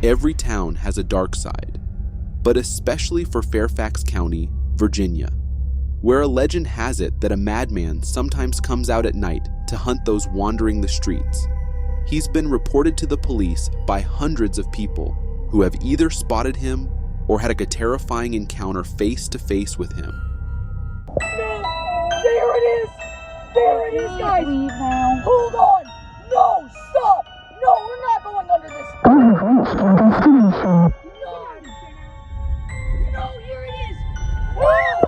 Every town has a dark side, but especially for Fairfax County, Virginia, where a legend has it that a madman sometimes comes out at night to hunt those wandering the streets. He's been reported to the police by hundreds of people who have either spotted him or had a terrifying encounter face to face with him. No! There it is! There it is, guys! Leave now. Hold on! No! Stop! No, we're not going under this! No, here it is! Ah!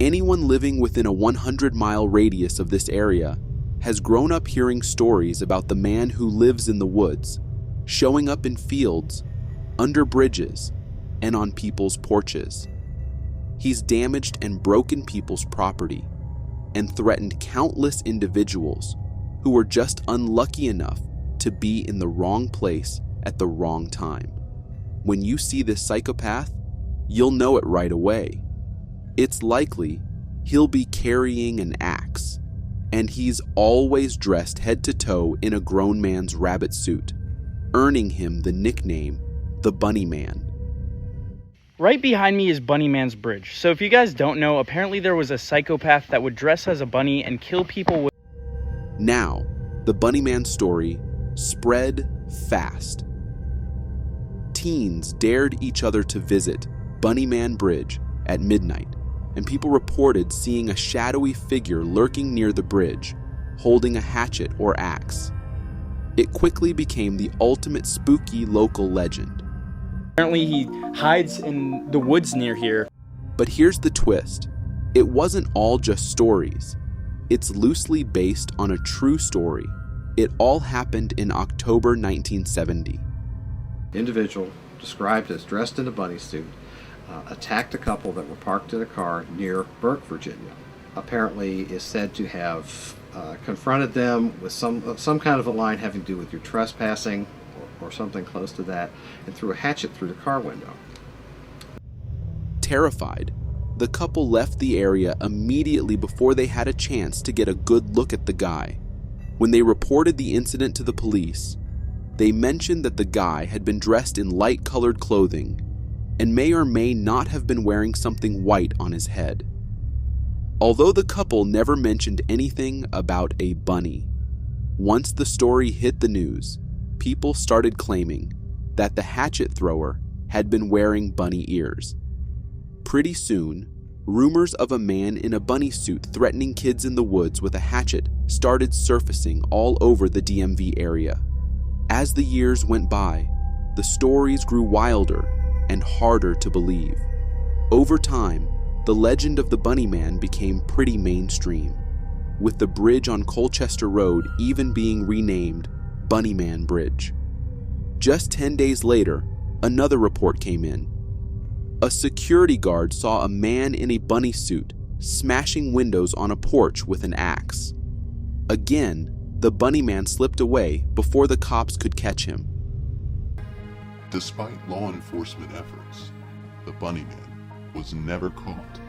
Anyone living within a 100-mile radius of this area has grown up hearing stories about the man who lives in the woods, showing up in fields, under bridges, and on people's porches. He's damaged and broken people's property and threatened countless individuals who were just unlucky enough to be in the wrong place at the wrong time. When you see this psychopath, you'll know it right away. It's likely he'll be carrying an axe, and he's always dressed head to toe in a grown man's rabbit suit, earning him the nickname the Bunny Man. Right behind me is Bunny Man's Bridge. So if you guys don't know, apparently there was a psychopath that would dress as a bunny and kill people with... Now, the Bunny Man story spread fast. Teens dared each other to visit Bunny Man Bridge at midnight, and people reported seeing a shadowy figure lurking near the bridge, holding a hatchet or axe. It quickly became the ultimate spooky local legend. Apparently he hides in the woods near here. But here's the twist. It wasn't all just stories. It's loosely based on a true story. It all happened in October 1970. Individual, described as dressed in a bunny suit, attacked a couple that were parked in a car near Burke, Virginia. Apparently is said to have confronted them with some kind of a line having to do with your trespassing or something close to that, and threw a hatchet through the car window. Terrified, the couple left the area immediately before they had a chance to get a good look at the guy. When they reported the incident to the police, they mentioned that the guy had been dressed in light-colored clothing and may or may not have been wearing something white on his head. Although the couple never mentioned anything about a bunny, once the story hit the news, people started claiming that the hatchet thrower had been wearing bunny ears. Pretty soon, rumors of a man in a bunny suit threatening kids in the woods with a hatchet started surfacing all over the DMV area. As the years went by, the stories grew wilder and harder to believe. Over time, the legend of the Bunny Man became pretty mainstream, with the bridge on Colchester Road even being renamed Bunny Man Bridge. Just 10 days later, another report came in. A security guard saw a man in a bunny suit smashing windows on a porch with an axe. Again, the Bunny Man slipped away before the cops could catch him. Despite law enforcement efforts, the Bunny Man was never caught.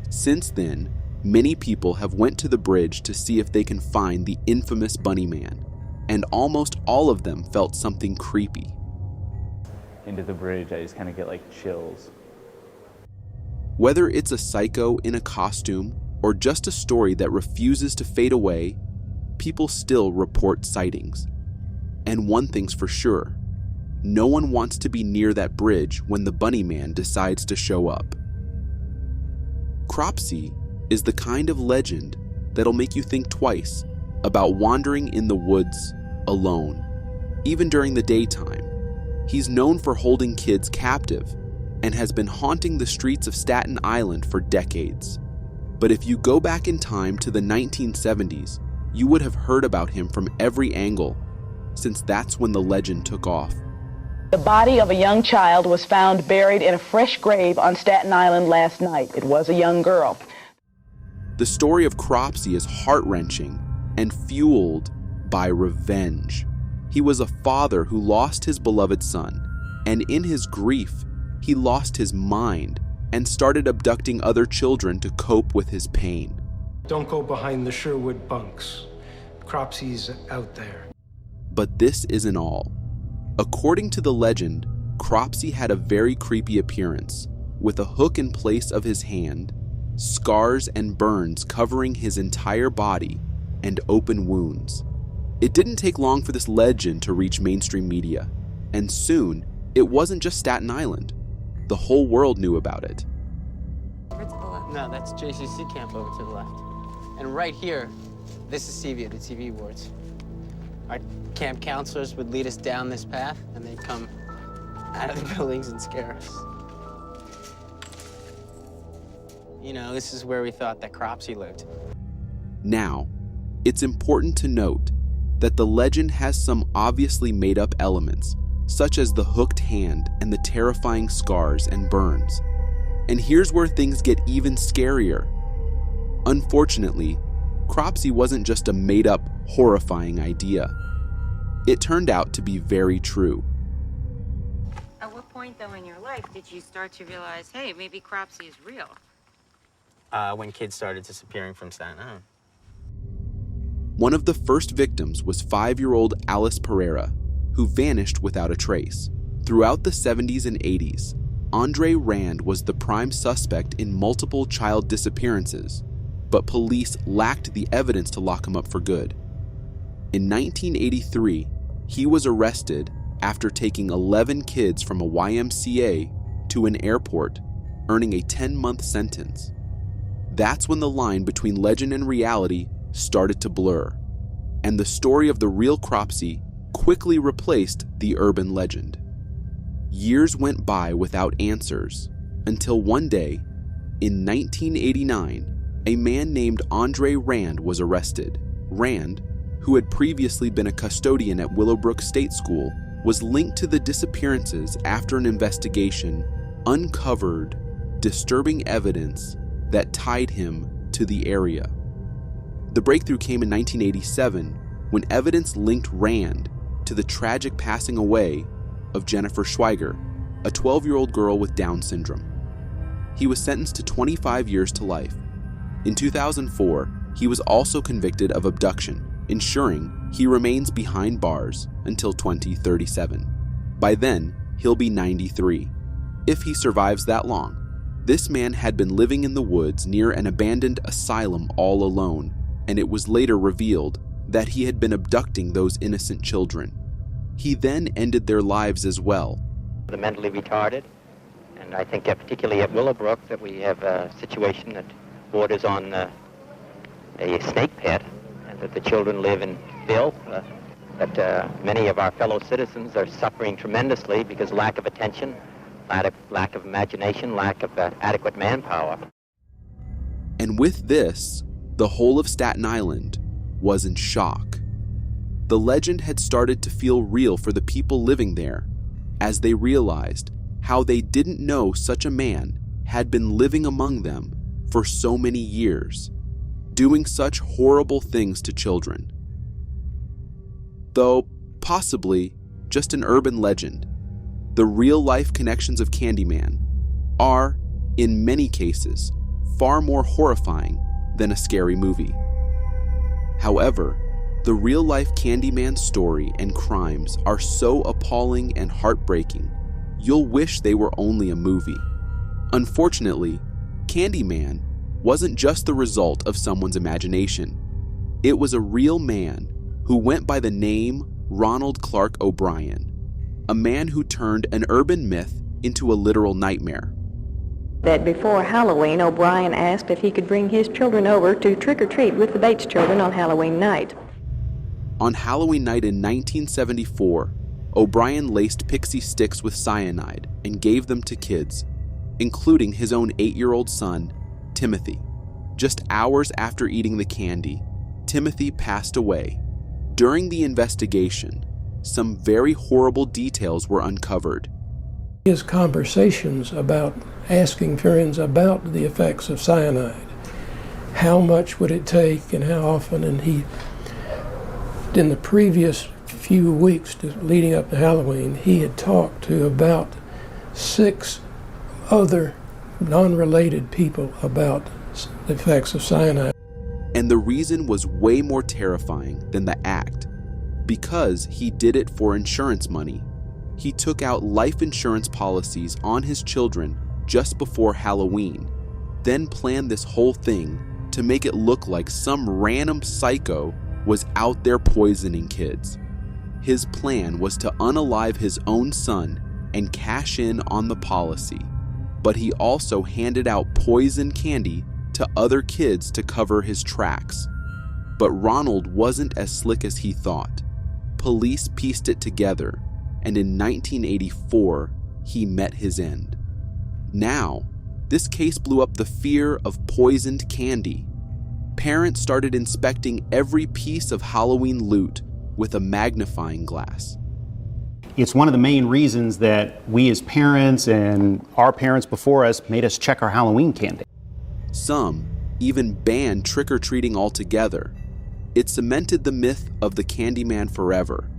Since then, many people have went to the bridge to see if they can find the infamous Bunny Man, and almost all of them felt something creepy. Into the bridge, I just kind of get like chills. Whether it's a psycho in a costume or just a story that refuses to fade away, people still report sightings. And one thing's for sure, no one wants to be near that bridge when the Bunny Man decides to show up. Cropsey is the kind of legend that'll make you think twice about wandering in the woods alone, even during the daytime. He's known for holding kids captive and has been haunting the streets of Staten Island for decades. But if you go back in time to the 1970s, you would have heard about him from every angle, since that's when the legend took off. The body of a young child was found buried in a fresh grave on Staten Island last night. It was a young girl. The story of Cropsey is heart-wrenching and fueled by revenge. He was a father who lost his beloved son, and in his grief, he lost his mind and started abducting other children to cope with his pain. Don't go behind the Sherwood bunks. Cropsey's out there. But this isn't all. According to the legend, Cropsey had a very creepy appearance, with a hook in place of his hand, scars and burns covering his entire body, and open wounds. It didn't take long for this legend to reach mainstream media, and soon, it wasn't just Staten Island. The whole world knew about it. No, that's JCC camp over to the left. And right here, this is CView, the TV wards. Our camp counselors would lead us down this path, and they'd come out of the buildings and scare us. You know, this is where we thought that Cropsey lived. Now, it's important to note that the legend has some obviously made-up elements, such as the hooked hand and the terrifying scars and burns. And here's where things get even scarier. Unfortunately, Cropsey wasn't just a made-up, horrifying idea. It turned out to be very true. At what point, though, in your life did you start to realize, hey, maybe Cropsey is real? When kids started disappearing from Staten Island. One of the first victims was 5-year-old Alice Pereira, who vanished without a trace. Throughout the 70s and 80s, Andre Rand was the prime suspect in multiple child disappearances, but police lacked the evidence to lock him up for good. In 1983, he was arrested after taking 11 kids from a YMCA to an airport, earning a 10-month sentence. That's when the line between legend and reality started to blur, and the story of the real Cropsey quickly replaced the urban legend. Years went by without answers, until one day, in 1989, a man named Andre Rand was arrested. Rand, who had previously been a custodian at Willowbrook State School, was linked to the disappearances after an investigation uncovered disturbing evidence that tied him to the area. The breakthrough came in 1987 when evidence linked Rand to the tragic passing away of Jennifer Schweiger, a 12-year-old girl with Down syndrome. He was sentenced to 25 years to life. In 2004, he was also convicted of abduction, ensuring he remains behind bars until 2037. By then, he'll be 93, if he survives that long. This man had been living in the woods near an abandoned asylum all alone, and it was later revealed that he had been abducting those innocent children. He then ended their lives as well. The mentally retarded, and I think that particularly at Willowbrook that we have a situation that borders on a snake pit, and that the children live in filth, that many of our fellow citizens are suffering tremendously because lack of attention, lack of imagination, lack of adequate manpower. And with this, the whole of Staten Island was in shock. The legend had started to feel real for the people living there, as they realized how they didn't know such a man had been living among them for so many years, doing such horrible things to children. Though possibly just an urban legend, the real-life connections of Candyman are, in many cases, far more horrifying than a scary movie. However, the real-life Candyman story and crimes are so appalling and heartbreaking, you'll wish they were only a movie. Unfortunately, Candyman wasn't just the result of someone's imagination. It was a real man who went by the name Ronald Clark O'Brien, a man who turned an urban myth into a literal nightmare. That before Halloween, O'Brien asked if he could bring his children over to trick-or-treat with the Bates children on Halloween night. On Halloween night in 1974, O'Brien laced pixie sticks with cyanide and gave them to kids, including his own 8-year-old son, Timothy. Just hours after eating the candy, Timothy passed away. During the investigation, some very horrible details were uncovered. His conversations about asking friends about the effects of cyanide, how much would it take and how often, and he, in the previous few weeks leading up to Halloween, he had talked to about 6 other non-related people about the effects of cyanide. And the reason was way more terrifying than the act. Because he did it for insurance money, he took out life insurance policies on his children just before Halloween, then planned this whole thing to make it look like some random psycho was out there poisoning kids. His plan was to unalive his own son and cash in on the policy, but he also handed out poison candy to other kids to cover his tracks. But Ronald wasn't as slick as he thought. Police pieced it together, and in 1984, he met his end. Now, this case blew up the fear of poisoned candy. Parents started inspecting every piece of Halloween loot with a magnifying glass. It's one of the main reasons that we as parents and our parents before us made us check our Halloween candy. Some even banned trick-or-treating altogether. It cemented the myth of the Candyman forever,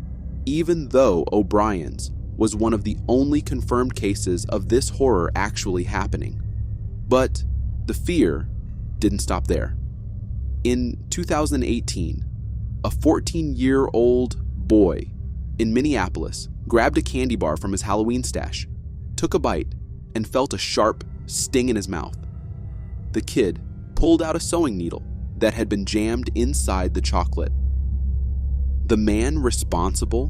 even though O'Brien's was one of the only confirmed cases of this horror actually happening. But the fear didn't stop there. In 2018, a 14-year-old boy in Minneapolis grabbed a candy bar from his Halloween stash, took a bite, and felt a sharp sting in his mouth. The kid pulled out a sewing needle that had been jammed inside the chocolate. The man responsible,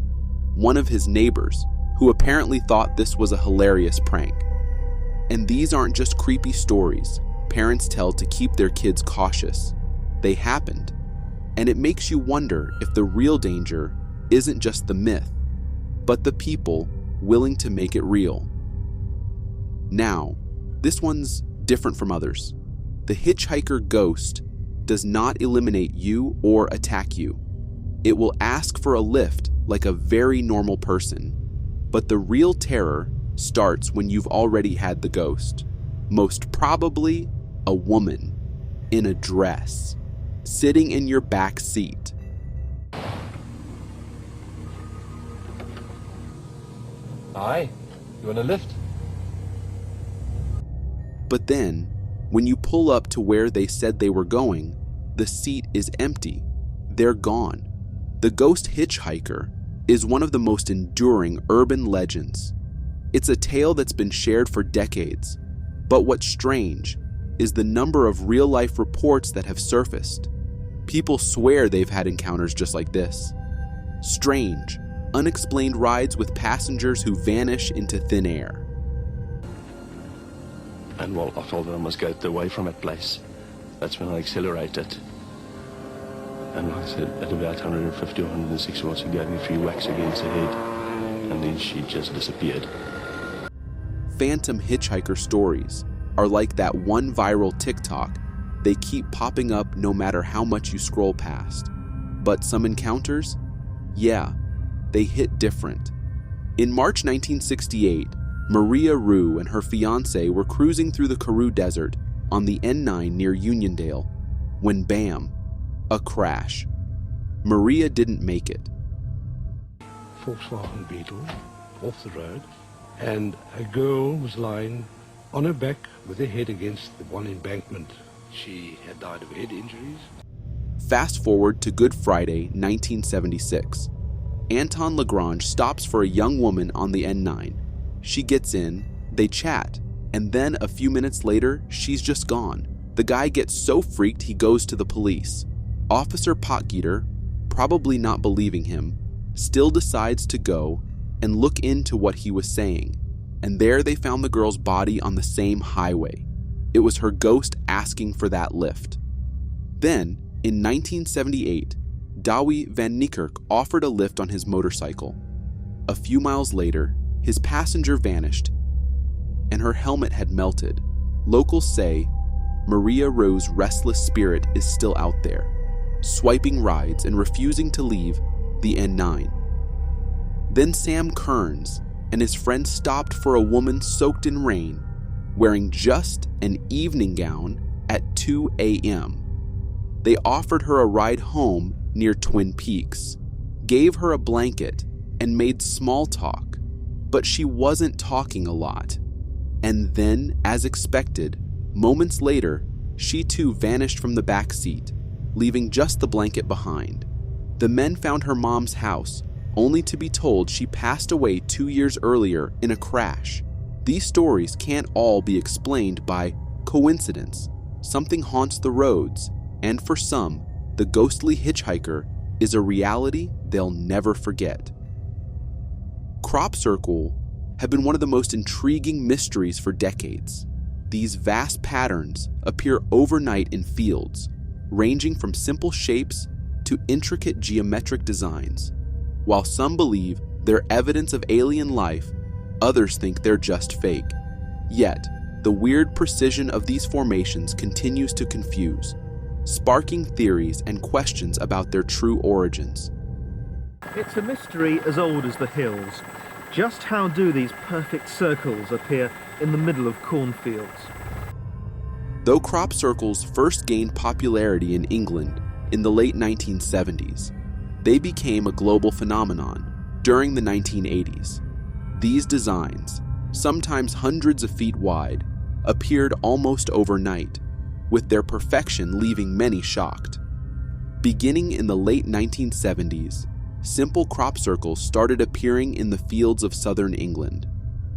one of his neighbors, who apparently thought this was a hilarious prank. And these aren't just creepy stories parents tell to keep their kids cautious. They happened, and it makes you wonder if the real danger isn't just the myth, but the people willing to make it real. Now, this one's different from others. The hitchhiker ghost does not eliminate you or attack you. It will ask for a lift like a very normal person. But the real terror starts when you've already had the ghost. Most probably a woman in a dress, sitting in your back seat. Hi, you want a lift? But then, when you pull up to where they said they were going, the seat is empty. They're gone. The ghost hitchhiker is one of the most enduring urban legends. It's a tale that's been shared for decades. But what's strange is the number of real-life reports that have surfaced. People swear they've had encounters just like this. Strange, unexplained rides with passengers who vanish into thin air. And well, I told her I must get away from that place. That's when I accelerated. And like I said, at about 150 or 160 watts, she gave me 3 whacks against the head. And then she just disappeared. Phantom hitchhiker stories are like that one viral TikTok. They keep popping up no matter how much you scroll past. But some encounters? Yeah, they hit different. In March 1968, Maria Rue and her fiancé were cruising through the Karoo Desert on the N9 near Uniondale when bam, a crash. Maria didn't make it. Volkswagen Beetle off the road, and a girl was lying on her back with her head against the one embankment. She had died of head injuries. Fast forward to Good Friday, 1976. Anton Lagrange stops for a young woman on the N9. She gets in, they chat, and then a few minutes later, she's just gone. The guy gets so freaked he goes to the police. Officer Potgieter, probably not believing him, still decides to go and look into what he was saying. And there they found the girl's body on the same highway. It was her ghost asking for that lift. Then, in 1978, Douwe van Niekerk offered a lift on his motorcycle. A few miles later, his passenger vanished, and her helmet had melted. Locals say Maria Rue's restless spirit is still out there, swiping rides and refusing to leave the N9. Then Sam Kearns and his friend stopped for a woman soaked in rain, wearing just an evening gown at 2 a.m. They offered her a ride home near Twin Peaks, gave her a blanket, and made small talk, but she wasn't talking a lot. And then, as expected, moments later, she too vanished from the back seat, leaving just the blanket behind. The men found her mom's house, only to be told she passed away 2 years earlier in a crash. These stories can't all be explained by coincidence. Something haunts the roads, and for some, the ghostly hitchhiker is a reality they'll never forget. Crop circle have been one of the most intriguing mysteries for decades. These vast patterns appear overnight in fields, ranging from simple shapes to intricate geometric designs. While some believe they're evidence of alien life, others think they're just fake. Yet, the weird precision of these formations continues to confuse, sparking theories and questions about their true origins. It's a mystery as old as the hills. Just how do these perfect circles appear in the middle of cornfields? Though crop circles first gained popularity in England in the late 1970s, they became a global phenomenon during the 1980s. These designs, sometimes hundreds of feet wide, appeared almost overnight, with their perfection leaving many shocked. Beginning in the late 1970s, simple crop circles started appearing in the fields of southern England,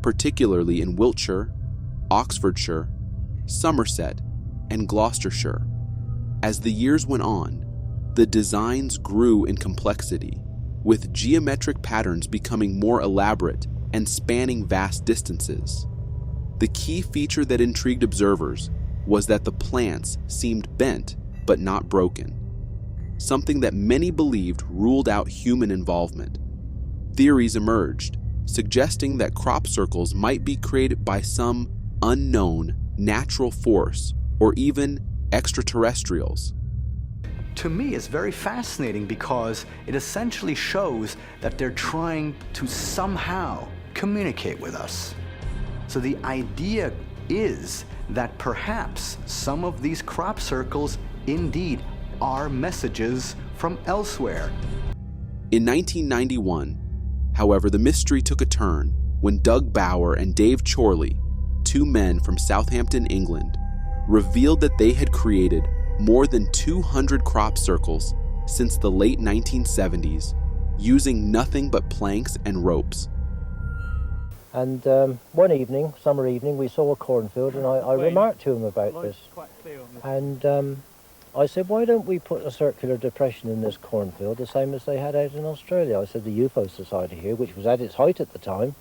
particularly in Wiltshire, Oxfordshire, Somerset, and Gloucestershire. As the years went on, the designs grew in complexity, with geometric patterns becoming more elaborate and spanning vast distances. The key feature that intrigued observers was that the plants seemed bent but not broken, something that many believed ruled out human involvement. Theories emerged, suggesting that crop circles might be created by some unknown natural force or even extraterrestrials. To me, it's very fascinating because it essentially shows that they're trying to somehow communicate with us. So the idea is that perhaps some of these crop circles indeed are messages from elsewhere. In 1991, however, the mystery took a turn when Doug Bauer and Dave Chorley, two men from Southampton, England, revealed that they had created more than 200 crop circles since the late 1970s, using nothing but planks and ropes. And one evening, summer evening, we saw a cornfield, and I remarked to him about this. And I said, why don't we put a circular depression in this cornfield, the same as they had out in Australia? I said, the UFO Society here, which was at its height at the time.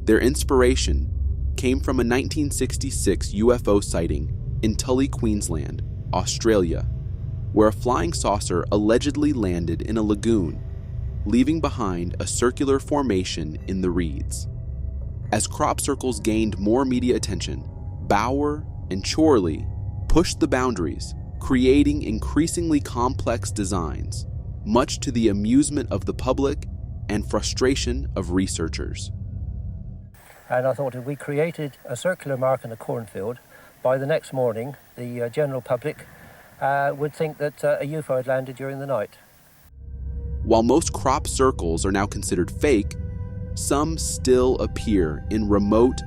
Their inspiration came from a 1966 UFO sighting in Tully, Queensland, Australia, where a flying saucer allegedly landed in a lagoon, leaving behind a circular formation in the reeds. As crop circles gained more media attention, Bauer and Chorley pushed the boundaries, creating increasingly complex designs, much to the amusement of the public and frustration of researchers. And I thought if we created a circular mark in a cornfield, by the next morning, the general public would think that a UFO had landed during the night. While most crop circles are now considered fake, some still appear in remote,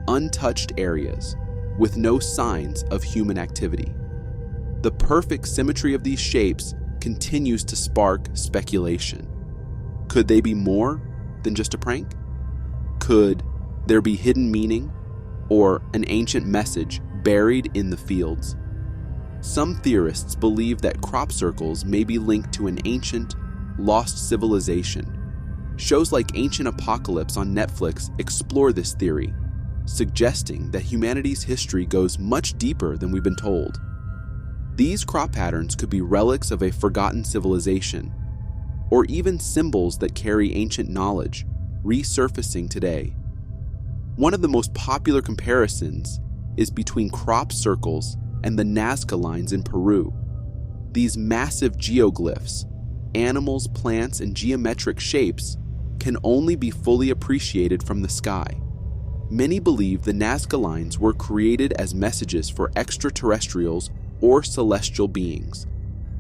untouched areas with no signs of human activity. The perfect symmetry of these shapes continues to spark speculation. Could they be more than just a prank? Could there be hidden meaning or an ancient message buried in the fields? Some theorists believe that crop circles may be linked to an ancient, lost civilization. Shows like Ancient Apocalypse on Netflix explore this theory, suggesting that humanity's history goes much deeper than we've been told. These crop patterns could be relics of a forgotten civilization, or even symbols that carry ancient knowledge, resurfacing today. One of the most popular comparisons is between crop circles and the Nazca lines in Peru. These massive geoglyphs, animals, plants, and geometric shapes can only be fully appreciated from the sky. Many believe the Nazca lines were created as messages for extraterrestrials or celestial beings,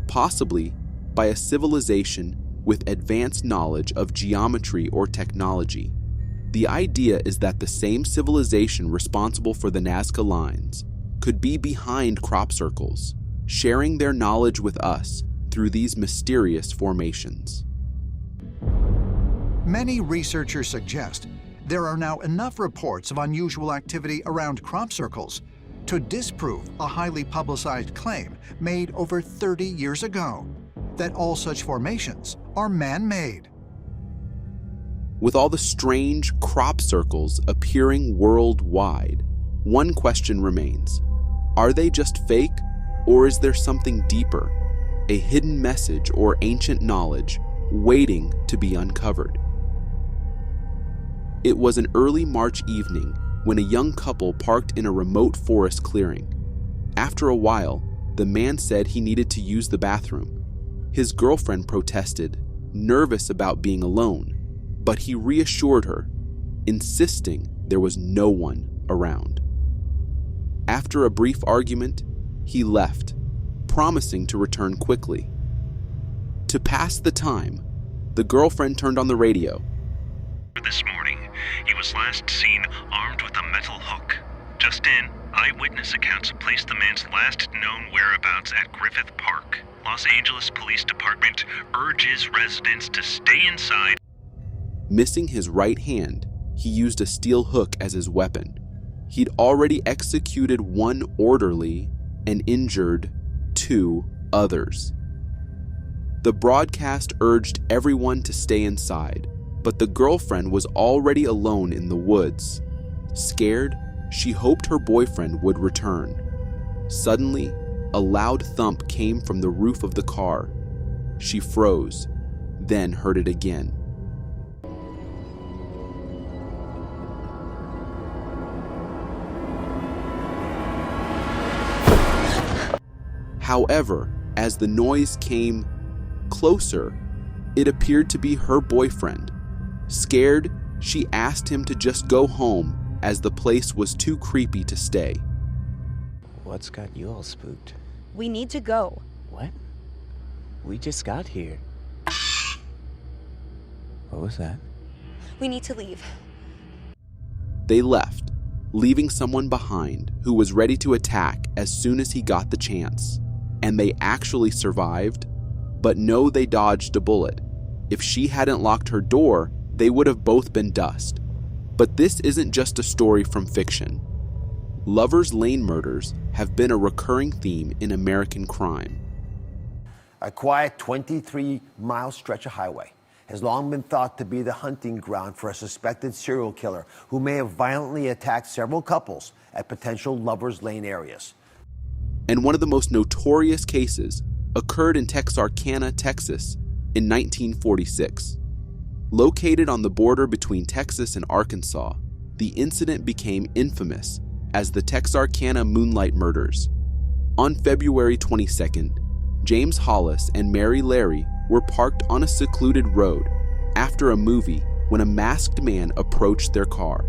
possibly by a civilization with advanced knowledge of geometry or technology. The idea is that the same civilization responsible for the Nazca lines could be behind crop circles, sharing their knowledge with us through these mysterious formations. Many researchers suggest there are now enough reports of unusual activity around crop circles to disprove a highly publicized claim made over 30 years ago, that all such formations are man-made. With all the strange crop circles appearing worldwide, one question remains. Are they just fake, or is there something deeper, a hidden message or ancient knowledge waiting to be uncovered? It was an early March evening when a young couple parked in a remote forest clearing. After a while, the man said he needed to use the bathroom. His girlfriend protested, nervous about being alone, but he reassured her, insisting there was no one around. After a brief argument, he left, promising to return quickly. To pass the time, the girlfriend turned on the radio. This morning, he was last seen armed with a metal hook. Just in, eyewitness accounts place the man's last known whereabouts at Griffith Park. Los Angeles Police Department urges residents to stay inside. Missing his right hand, he used a steel hook as his weapon. He'd already executed one orderly and injured 2 others. The broadcast urged everyone to stay inside, but the girlfriend was already alone in the woods. Scared, she hoped her boyfriend would return. Suddenly, a loud thump came from the roof of the car. She froze, then heard it again. However, as the noise came closer, it appeared to be her boyfriend. Scared, she asked him to just go home as the place was too creepy to stay. What's got you all spooked? We need to go. What? We just got here. What was that? We need to leave. They left, leaving someone behind who was ready to attack as soon as he got the chance. And they actually survived, but no, they dodged a bullet. If she hadn't locked her door, they would have both been dust. But this isn't just a story from fiction. Lovers Lane murders have been a recurring theme in American crime. A quiet 23-mile stretch of highway has long been thought to be the hunting ground for a suspected serial killer who may have violently attacked several couples at potential Lovers Lane areas. And one of the most notorious cases occurred in Texarkana, Texas in 1946. Located on the border between Texas and Arkansas, the incident became infamous as the Texarkana Moonlight Murders. On February 22nd, James Hollis and Mary Larry were parked on a secluded road after a movie when a masked man approached their car.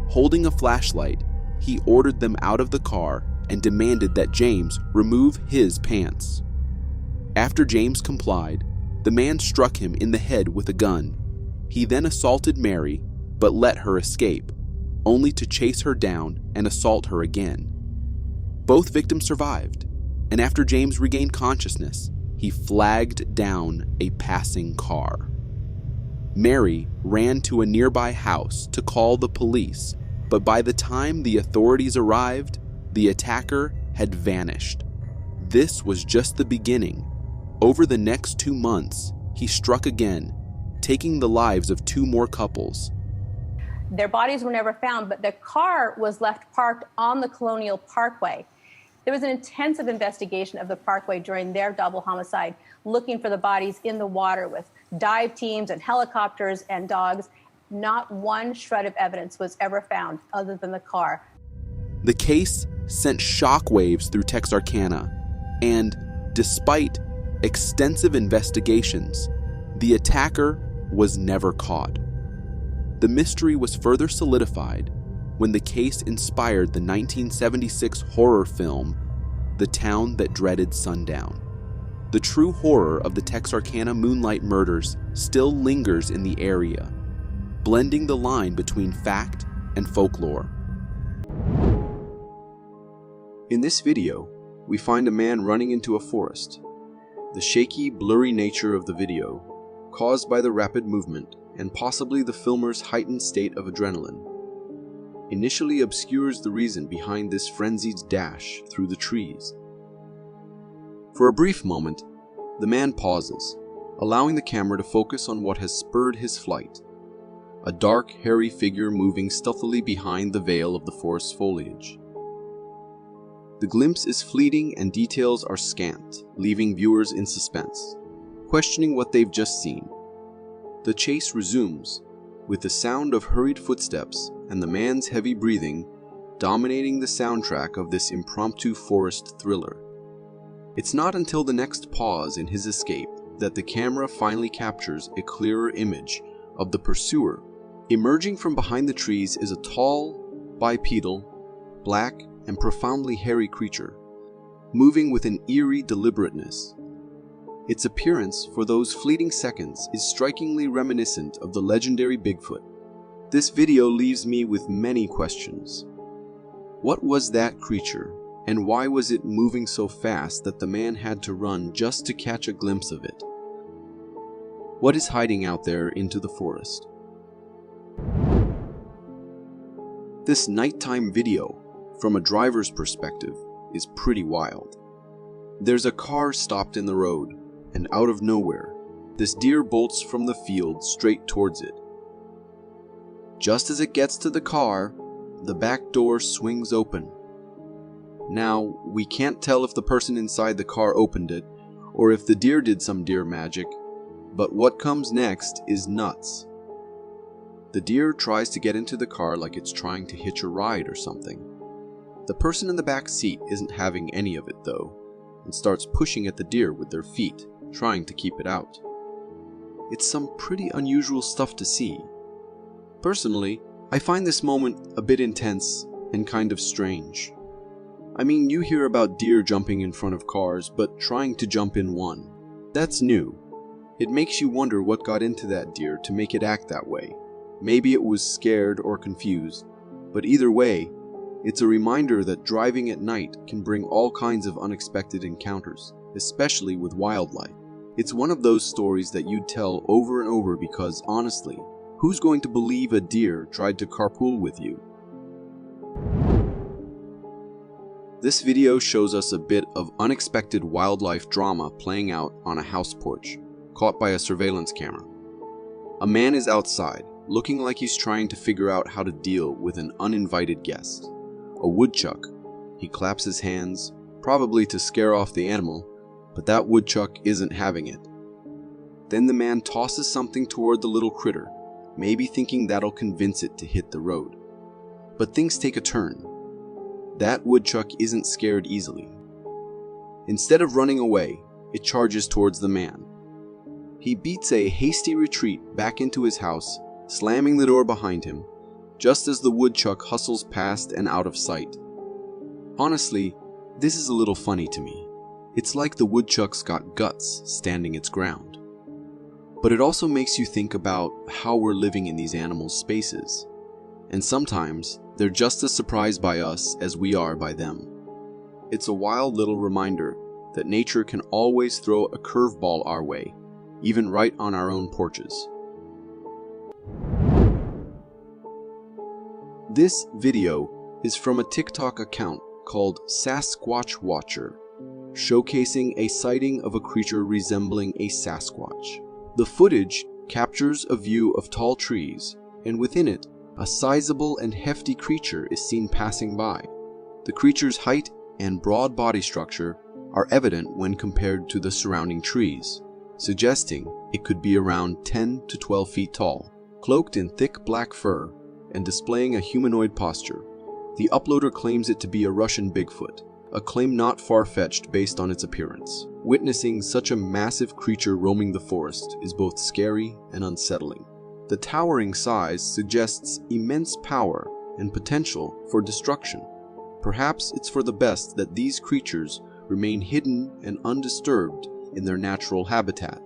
Holding a flashlight, he ordered them out of the car and demanded that James remove his pants. After James complied, the man struck him in the head with a gun. He then assaulted Mary, but let her escape, only to chase her down and assault her again. Both victims survived, and after James regained consciousness, he flagged down a passing car. Mary ran to a nearby house to call the police, but by the time the authorities arrived, the attacker had vanished. This was just the beginning. Over the next 2 months, he struck again, taking the lives of 2 more couples. Their bodies were never found, but their car was left parked on the Colonial Parkway. There was an intensive investigation of the parkway during their double homicide, looking for the bodies in the water with dive teams and helicopters and dogs. Not one shred of evidence was ever found other than the car. The case sent shockwaves through Texarkana, and despite extensive investigations, the attacker was never caught. The mystery was further solidified when the case inspired the 1976 horror film, The Town That Dreaded Sundown. The true horror of the Texarkana Moonlight Murders still lingers in the area, blending the line between fact and folklore. In this video, we find a man running into a forest. The shaky, blurry nature of the video, caused by the rapid movement and possibly the filmer's heightened state of adrenaline, initially obscures the reason behind this frenzied dash through the trees. For a brief moment, the man pauses, allowing the camera to focus on what has spurred his flight. A dark, hairy figure moving stealthily behind the veil of the forest's foliage. The glimpse is fleeting and details are scant, leaving viewers in suspense, questioning what they've just seen. The chase resumes, with the sound of hurried footsteps and the man's heavy breathing dominating the soundtrack of this impromptu forest thriller. It's not until the next pause in his escape that the camera finally captures a clearer image of the pursuer. Emerging from behind the trees is a tall, bipedal, black, and profoundly hairy creature, moving with an eerie deliberateness. Its appearance for those fleeting seconds is strikingly reminiscent of the legendary Bigfoot. This video leaves me with many questions. What was that creature, and why was it moving so fast that the man had to run just to catch a glimpse of it? What is hiding out there into the forest? This nighttime video, from a driver's perspective, is pretty wild. There's a car stopped in the road, and out of nowhere, this deer bolts from the field straight towards it. Just as it gets to the car, the back door swings open. Now, we can't tell if the person inside the car opened it, or if the deer did some deer magic, but what comes next is nuts. The deer tries to get into the car like it's trying to hitch a ride or something. The person in the back seat isn't having any of it though, and starts pushing at the deer with their feet, trying to keep it out. It's some pretty unusual stuff to see. Personally, I find this moment a bit intense and kind of strange. I mean, you hear about deer jumping in front of cars, but trying to jump in one. That's new. It makes you wonder what got into that deer to make it act that way. Maybe it was scared or confused, but either way, it's a reminder that driving at night can bring all kinds of unexpected encounters, especially with wildlife. It's one of those stories that you'd tell over and over because, honestly, who's going to believe a deer tried to carpool with you? This video shows us a bit of unexpected wildlife drama playing out on a house porch, caught by a surveillance camera. A man is outside, looking like he's trying to figure out how to deal with an uninvited guest. A woodchuck. He claps his hands, probably to scare off the animal, but that woodchuck isn't having it. Then the man tosses something toward the little critter, maybe thinking that'll convince it to hit the road. But things take a turn. That woodchuck isn't scared easily. Instead of running away, it charges towards the man. He beats a hasty retreat back into his house, slamming the door behind him, just as the woodchuck hustles past and out of sight. Honestly, this is a little funny to me. It's like the woodchuck's got guts standing its ground. But it also makes you think about how we're living in these animals' spaces. And sometimes, they're just as surprised by us as we are by them. It's a wild little reminder that nature can always throw a curveball our way, even right on our own porches. This video is from a TikTok account called Sasquatch Watcher, showcasing a sighting of a creature resembling a Sasquatch. The footage captures a view of tall trees, and within it, a sizable and hefty creature is seen passing by. The creature's height and broad body structure are evident when compared to the surrounding trees, suggesting it could be around 10 to 12 feet tall. Cloaked in thick black fur and displaying a humanoid posture, the uploader claims it to be a Russian Bigfoot, a claim not far-fetched based on its appearance. Witnessing such a massive creature roaming the forest is both scary and unsettling. The towering size suggests immense power and potential for destruction. Perhaps it's for the best that these creatures remain hidden and undisturbed in their natural habitat.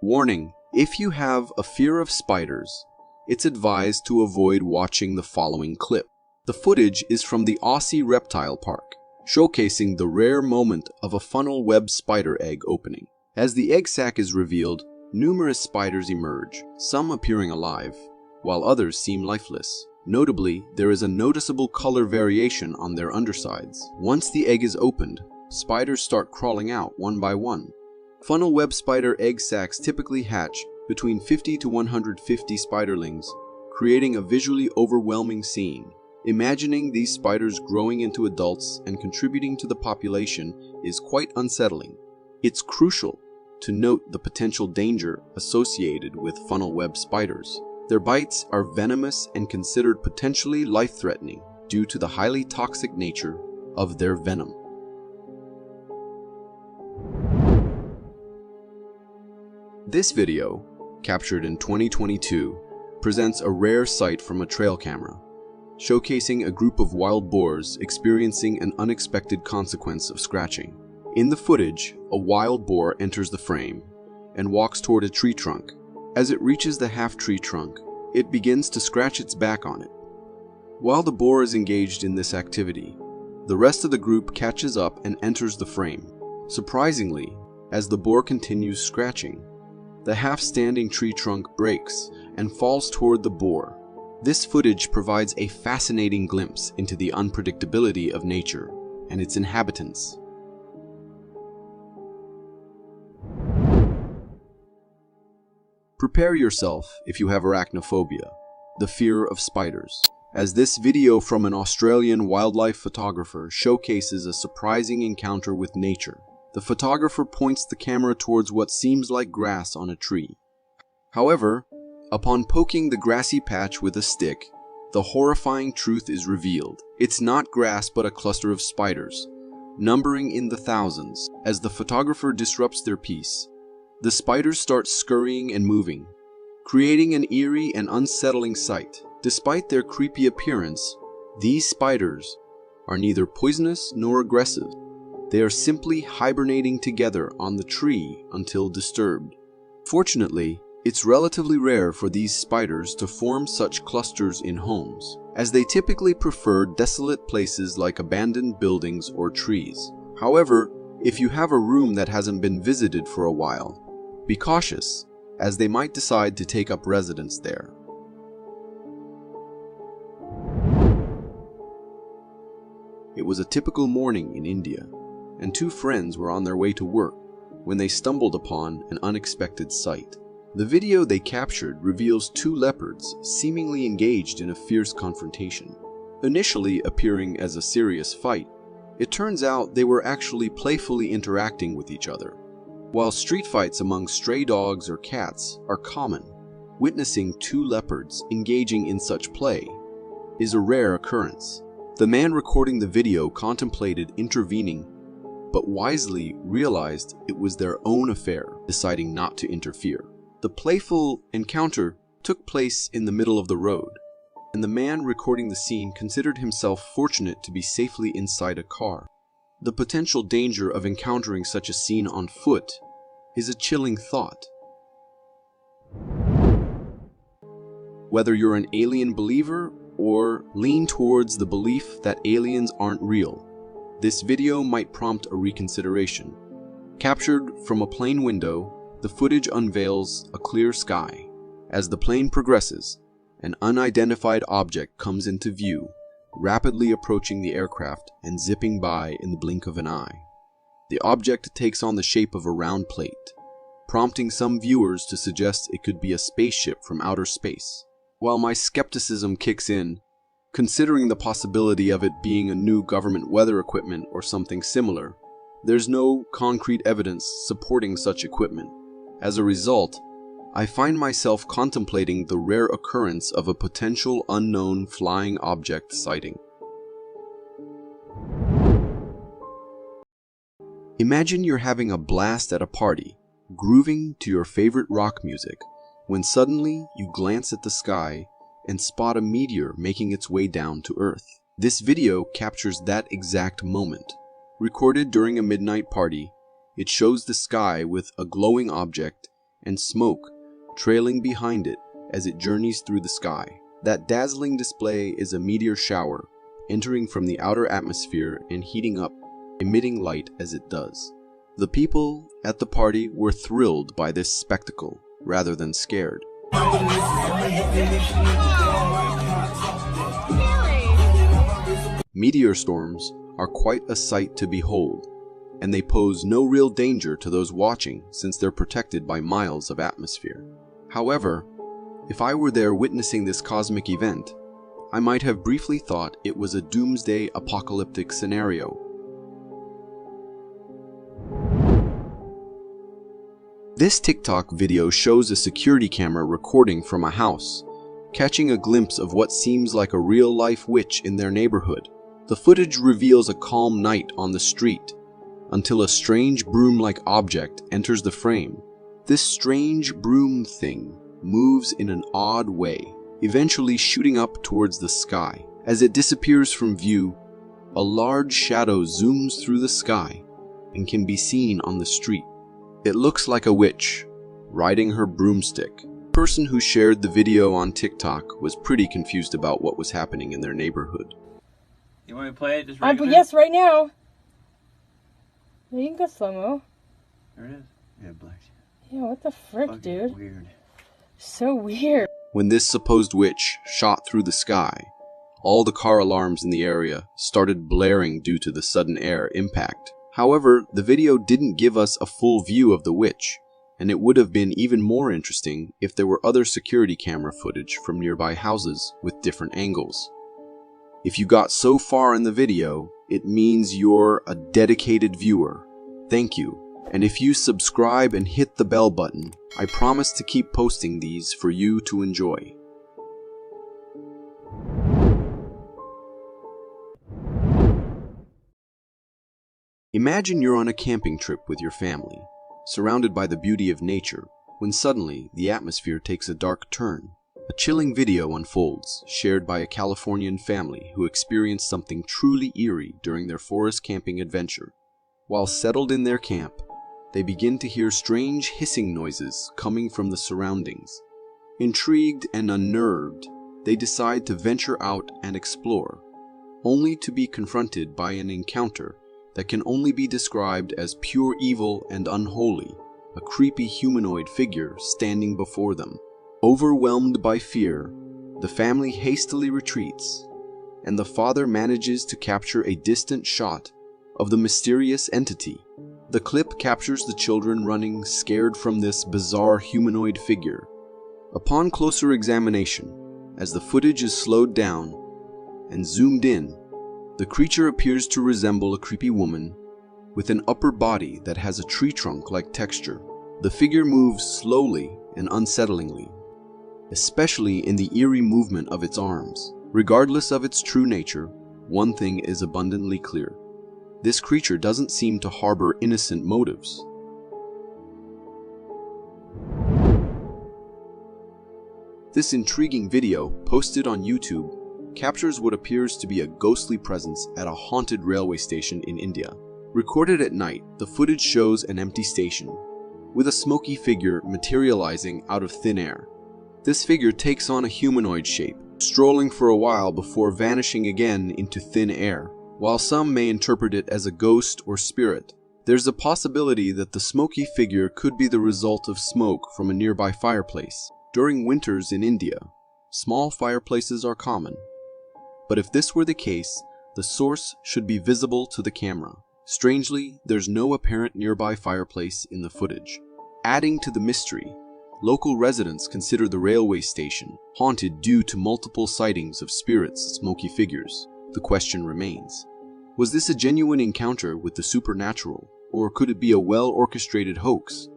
Warning: if you have a fear of spiders, it's advised to avoid watching the following clip. The footage is from the Aussie Reptile Park, showcasing the rare moment of a funnel web spider egg opening. As the egg sac is revealed, numerous spiders emerge, some appearing alive, while others seem lifeless. Notably, there is a noticeable color variation on their undersides. Once the egg is opened, spiders start crawling out one by one. Funnel web spider egg sacs typically hatch between 50 to 150 spiderlings, creating a visually overwhelming scene. Imagining these spiders growing into adults and contributing to the population is quite unsettling. It's crucial to note the potential danger associated with funnel web spiders. Their bites are venomous and considered potentially life-threatening due to the highly toxic nature of their venom. This video, captured in 2022, presents a rare sight from a trail camera, showcasing a group of wild boars experiencing an unexpected consequence of scratching. In the footage, a wild boar enters the frame and walks toward a tree trunk. As it reaches the half-tree trunk, it begins to scratch its back on it. While the boar is engaged in this activity, the rest of the group catches up and enters the frame. Surprisingly, as the boar continues scratching, the half-standing tree trunk breaks and falls toward the boar. This footage provides a fascinating glimpse into the unpredictability of nature and its inhabitants. Prepare yourself if you have arachnophobia, the fear of spiders, as this video from an Australian wildlife photographer showcases a surprising encounter with nature. The photographer points the camera towards what seems like grass on a tree. However, upon poking the grassy patch with a stick, the horrifying truth is revealed. It's not grass but a cluster of spiders, numbering in the thousands. As the photographer disrupts their piece, the spiders start scurrying and moving, creating an eerie and unsettling sight. Despite their creepy appearance, these spiders are neither poisonous nor aggressive. They are simply hibernating together on the tree until disturbed. Fortunately, it's relatively rare for these spiders to form such clusters in homes, as they typically prefer desolate places like abandoned buildings or trees. However, if you have a room that hasn't been visited for a while, be cautious, as they might decide to take up residence there. It was a typical morning in India, and two friends were on their way to work when they stumbled upon an unexpected sight. The video they captured reveals two leopards seemingly engaged in a fierce confrontation. Initially appearing as a serious fight, it turns out they were actually playfully interacting with each other. While street fights among stray dogs or cats are common, witnessing two leopards engaging in such play is a rare occurrence. The man recording the video contemplated intervening, but wisely realized it was their own affair, deciding not to interfere. The playful encounter took place in the middle of the road, and the man recording the scene considered himself fortunate to be safely inside a car. The potential danger of encountering such a scene on foot is a chilling thought. Whether you're an alien believer or lean towards the belief that aliens aren't real, this video might prompt a reconsideration. Captured from a plane window, the footage unveils a clear sky. As the plane progresses, an unidentified object comes into view, rapidly approaching the aircraft and zipping by in the blink of an eye. The object takes on the shape of a round plate, prompting some viewers to suggest it could be a spaceship from outer space. While my skepticism kicks in, considering the possibility of it being a new government weather equipment or something similar, there's no concrete evidence supporting such equipment. As a result, I find myself contemplating the rare occurrence of a potential unknown flying object sighting. Imagine you're having a blast at a party, grooving to your favorite rock music, when suddenly you glance at the sky and spot a meteor making its way down to Earth. This video captures that exact moment. Recorded during a midnight party, it shows the sky with a glowing object and smoke trailing behind it as it journeys through the sky. That dazzling display is a meteor shower, entering from the outer atmosphere and heating up, emitting light as it does. The people at the party were thrilled by this spectacle rather than scared. Meteor storms are quite a sight to behold, and they pose no real danger to those watching since they're protected by miles of atmosphere. However, if I were there witnessing this cosmic event, I might have briefly thought it was a doomsday apocalyptic scenario. This TikTok video shows a security camera recording from a house, catching a glimpse of what seems like a real-life witch in their neighborhood. The footage reveals a calm night on the street, until a strange broom-like object enters the frame. This strange broom thing moves in an odd way, eventually shooting up towards the sky. As it disappears from view, a large shadow zooms through the sky and can be seen on the street. It looks like a witch, riding her broomstick. The person who shared the video on TikTok was pretty confused about what was happening in their neighborhood. You want me to play it just yes, right now. Yeah, you can go slow-mo. There it is. Yeah, black. Yeah, what the frick, Fucking dude? Weird. So weird. When this supposed witch shot through the sky, all the car alarms in the area started blaring due to the sudden air impact. However, the video didn't give us a full view of the witch, and it would have been even more interesting if there were other security camera footage from nearby houses with different angles. If you got so far in the video, it means you're a dedicated viewer. Thank you. And if you subscribe and hit the bell button, I promise to keep posting these for you to enjoy. Imagine you're on a camping trip with your family, surrounded by the beauty of nature, when suddenly the atmosphere takes a dark turn. A chilling video unfolds, shared by a Californian family who experienced something truly eerie during their forest camping adventure. While settled in their camp, they begin to hear strange hissing noises coming from the surroundings. Intrigued and unnerved, they decide to venture out and explore, only to be confronted by an encounter that can only be described as pure evil and unholy, a creepy humanoid figure standing before them. Overwhelmed by fear, the family hastily retreats, and the father manages to capture a distant shot of the mysterious entity. The clip captures the children running, scared from this bizarre humanoid figure. Upon closer examination, as the footage is slowed down and zoomed in, the creature appears to resemble a creepy woman with an upper body that has a tree trunk-like texture. The figure moves slowly and unsettlingly, especially in the eerie movement of its arms. Regardless of its true nature, one thing is abundantly clear. This creature doesn't seem to harbor innocent motives. This intriguing video, posted on YouTube, captures what appears to be a ghostly presence at a haunted railway station in India. Recorded at night, the footage shows an empty station, with a smoky figure materializing out of thin air. This figure takes on a humanoid shape, strolling for a while before vanishing again into thin air. While some may interpret it as a ghost or spirit, there's a possibility that the smoky figure could be the result of smoke from a nearby fireplace. During winters in India, small fireplaces are common. But if this were the case, the source should be visible to the camera. Strangely, there's no apparent nearby fireplace in the footage. Adding to the mystery, local residents consider the railway station haunted due to multiple sightings of spirits, smoky figures. The question remains, was this a genuine encounter with the supernatural, or could it be a well-orchestrated hoax?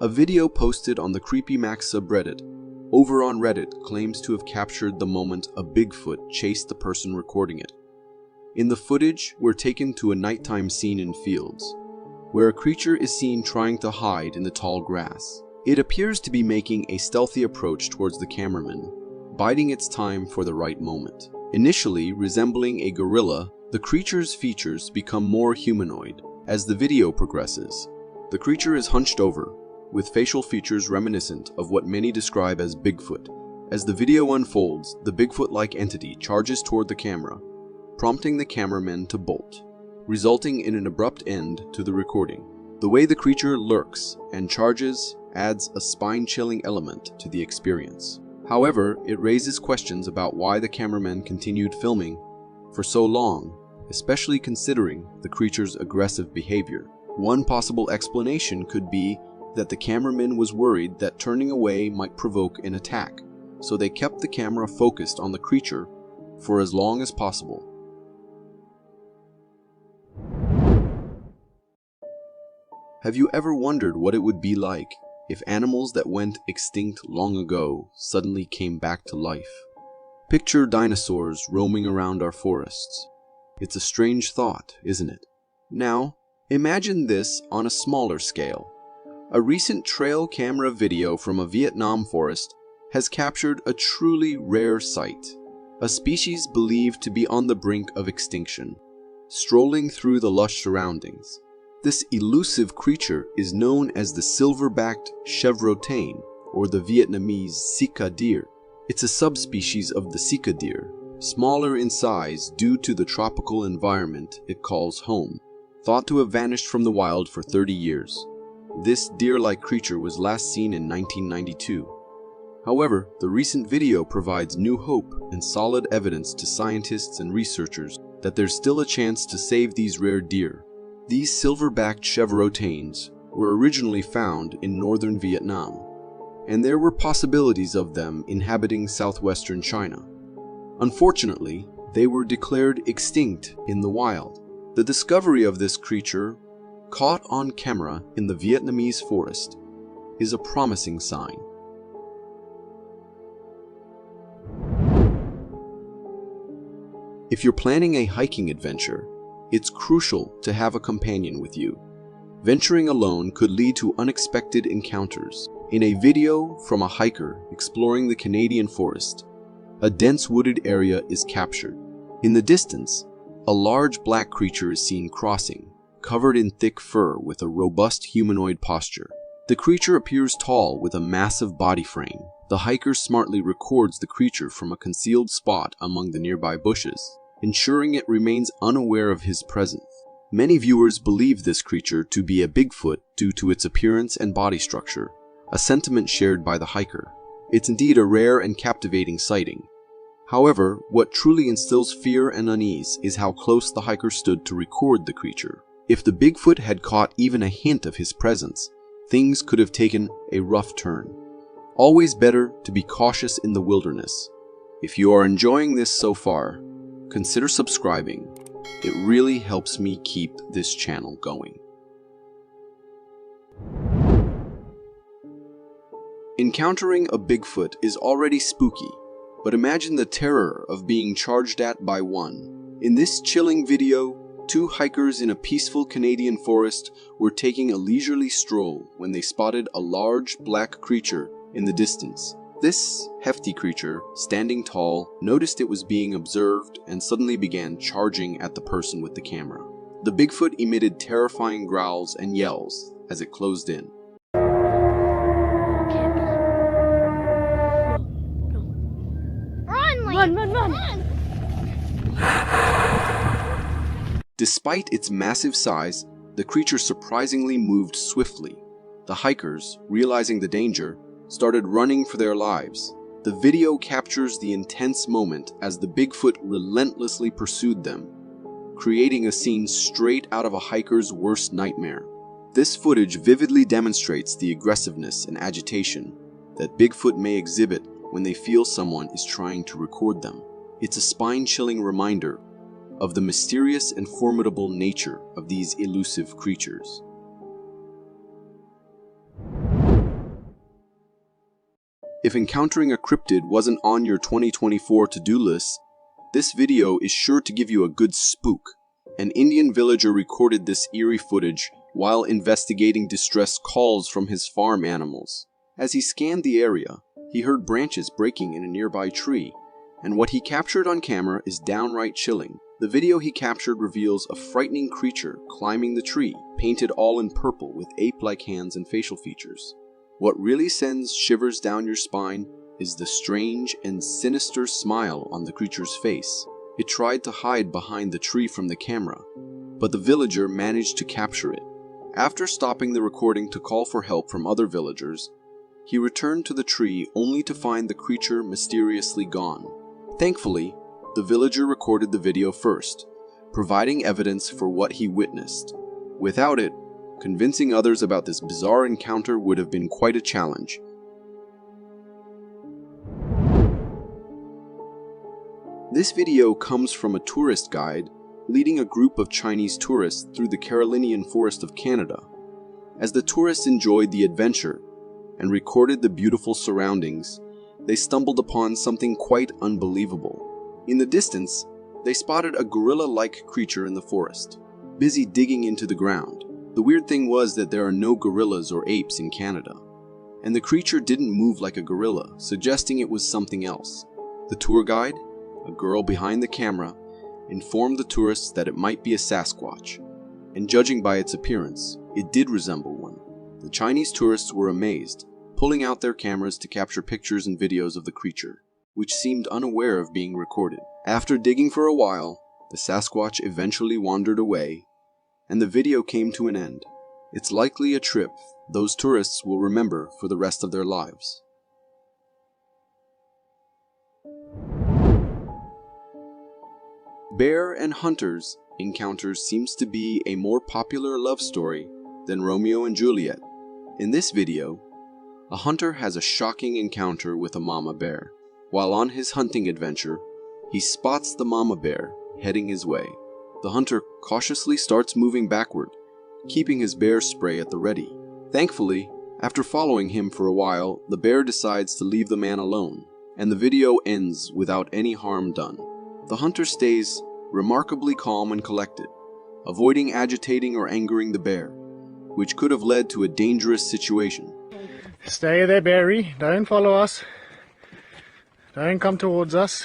A video posted on the Creepy Mac subreddit over on Reddit claims to have captured the moment a Bigfoot chased the person recording it. In the footage, we're taken to a nighttime scene in fields, where a creature is seen trying to hide in the tall grass. It appears to be making a stealthy approach towards the cameraman, biding its time for the right moment. Initially resembling a gorilla, the creature's features become more humanoid as the video progresses. The creature is hunched over, with facial features reminiscent of what many describe as Bigfoot, As the video unfolds, the Bigfoot-like entity charges toward the camera, prompting the cameraman to bolt, resulting in an abrupt end to the recording. The way the creature lurks and charges adds a spine-chilling element to the experience. However, it raises questions about why the cameraman continued filming for so long, especially considering the creature's aggressive behavior. One possible explanation could be that the cameraman was worried that turning away might provoke an attack, so they kept the camera focused on the creature for as long as possible. Have you ever wondered what it would be like if animals that went extinct long ago suddenly came back to life? Picture dinosaurs roaming around our forests. It's a strange thought, isn't it? Now, imagine this on a smaller scale. A recent trail camera video from a Vietnam forest has captured a truly rare sight, a species believed to be on the brink of extinction, strolling through the lush surroundings. This elusive creature is known as the silver-backed chevrotain, or the Vietnamese Sika deer. It's a subspecies of the Sika deer, smaller in size due to the tropical environment it calls home, thought to have vanished from the wild for 30 years. This deer-like creature was last seen in 1992. However, the recent video provides new hope and solid evidence to scientists and researchers that there's still a chance to save these rare deer. These silver-backed chevrotains were originally found in northern Vietnam, and there were possibilities of them inhabiting southwestern China. Unfortunately, they were declared extinct in the wild. The discovery of this creature, caught on camera in the Vietnamese forest, is a promising sign. If you're planning a hiking adventure, it's crucial to have a companion with you. Venturing alone could lead to unexpected encounters. In a video from a hiker exploring the Canadian forest, a dense wooded area is captured. In the distance, a large black creature is seen crossing, covered in thick fur with a robust humanoid posture. The creature appears tall with a massive body frame. The hiker smartly records the creature from a concealed spot among the nearby bushes, ensuring it remains unaware of his presence. Many viewers believe this creature to be a Bigfoot due to its appearance and body structure, a sentiment shared by the hiker. It's indeed a rare and captivating sighting. However, what truly instills fear and unease is how close the hiker stood to record the creature. If the Bigfoot had caught even a hint of his presence, things could have taken a rough turn. Always better to be cautious in the wilderness. If you are enjoying this so far, consider subscribing. It really helps me keep this channel going. Encountering a Bigfoot is already spooky, but imagine the terror of being charged at by one. In this chilling video, two hikers in a peaceful Canadian forest were taking a leisurely stroll when they spotted a large black creature in the distance. This hefty creature, standing tall, noticed it was being observed and suddenly began charging at the person with the camera. The Bigfoot emitted terrifying growls and yells as it closed in. Run! Despite its massive size, the creature surprisingly moved swiftly. The hikers, realizing the danger, started running for their lives. The video captures the intense moment as the Bigfoot relentlessly pursued them, creating a scene straight out of a hiker's worst nightmare. This footage vividly demonstrates the aggressiveness and agitation that Bigfoot may exhibit when they feel someone is trying to record them. It's a spine-chilling reminder of the mysterious and formidable nature of these elusive creatures. If encountering a cryptid wasn't on your 2024 to-do list, this video is sure to give you a good spook. An Indian villager recorded this eerie footage while investigating distressed calls from his farm animals. As he scanned the area, he heard branches breaking in a nearby tree, and what he captured on camera is downright chilling. The video he captured reveals a frightening creature climbing the tree, painted all in purple with ape-like hands and facial features. What really sends shivers down your spine is the strange and sinister smile on the creature's face. It tried to hide behind the tree from the camera, but the villager managed to capture it. After stopping the recording to call for help from other villagers, he returned to the tree only to find the creature mysteriously gone. Thankfully, the villager recorded the video first, providing evidence for what he witnessed. Without it, convincing others about this bizarre encounter would have been quite a challenge. This video comes from a tourist guide leading a group of Chinese tourists through the Carolinian Forest of Canada. As the tourists enjoyed the adventure and recorded the beautiful surroundings, they stumbled upon something quite unbelievable. In the distance, they spotted a gorilla-like creature in the forest, busy digging into the ground. The weird thing was that there are no gorillas or apes in Canada, and the creature didn't move like a gorilla, suggesting it was something else. The tour guide, a girl behind the camera, informed the tourists that it might be a Sasquatch, and judging by its appearance, it did resemble one. The Chinese tourists were amazed, pulling out their cameras to capture pictures and videos of the creature, which seemed unaware of being recorded. After digging for a while, the Sasquatch eventually wandered away, and the video came to an end. It's likely a trip those tourists will remember for the rest of their lives. Bear and hunters encounters seems to be a more popular love story than Romeo and Juliet. In this video, a hunter has a shocking encounter with a mama bear. While on his hunting adventure, he spots the mama bear heading his way. The hunter cautiously starts moving backward, keeping his bear spray at the ready. Thankfully, after following him for a while, the bear decides to leave the man alone, and the video ends without any harm done. The hunter stays remarkably calm and collected, avoiding agitating or angering the bear, which could have led to a dangerous situation. Stay there, Barry. Don't follow us. Don't come towards us.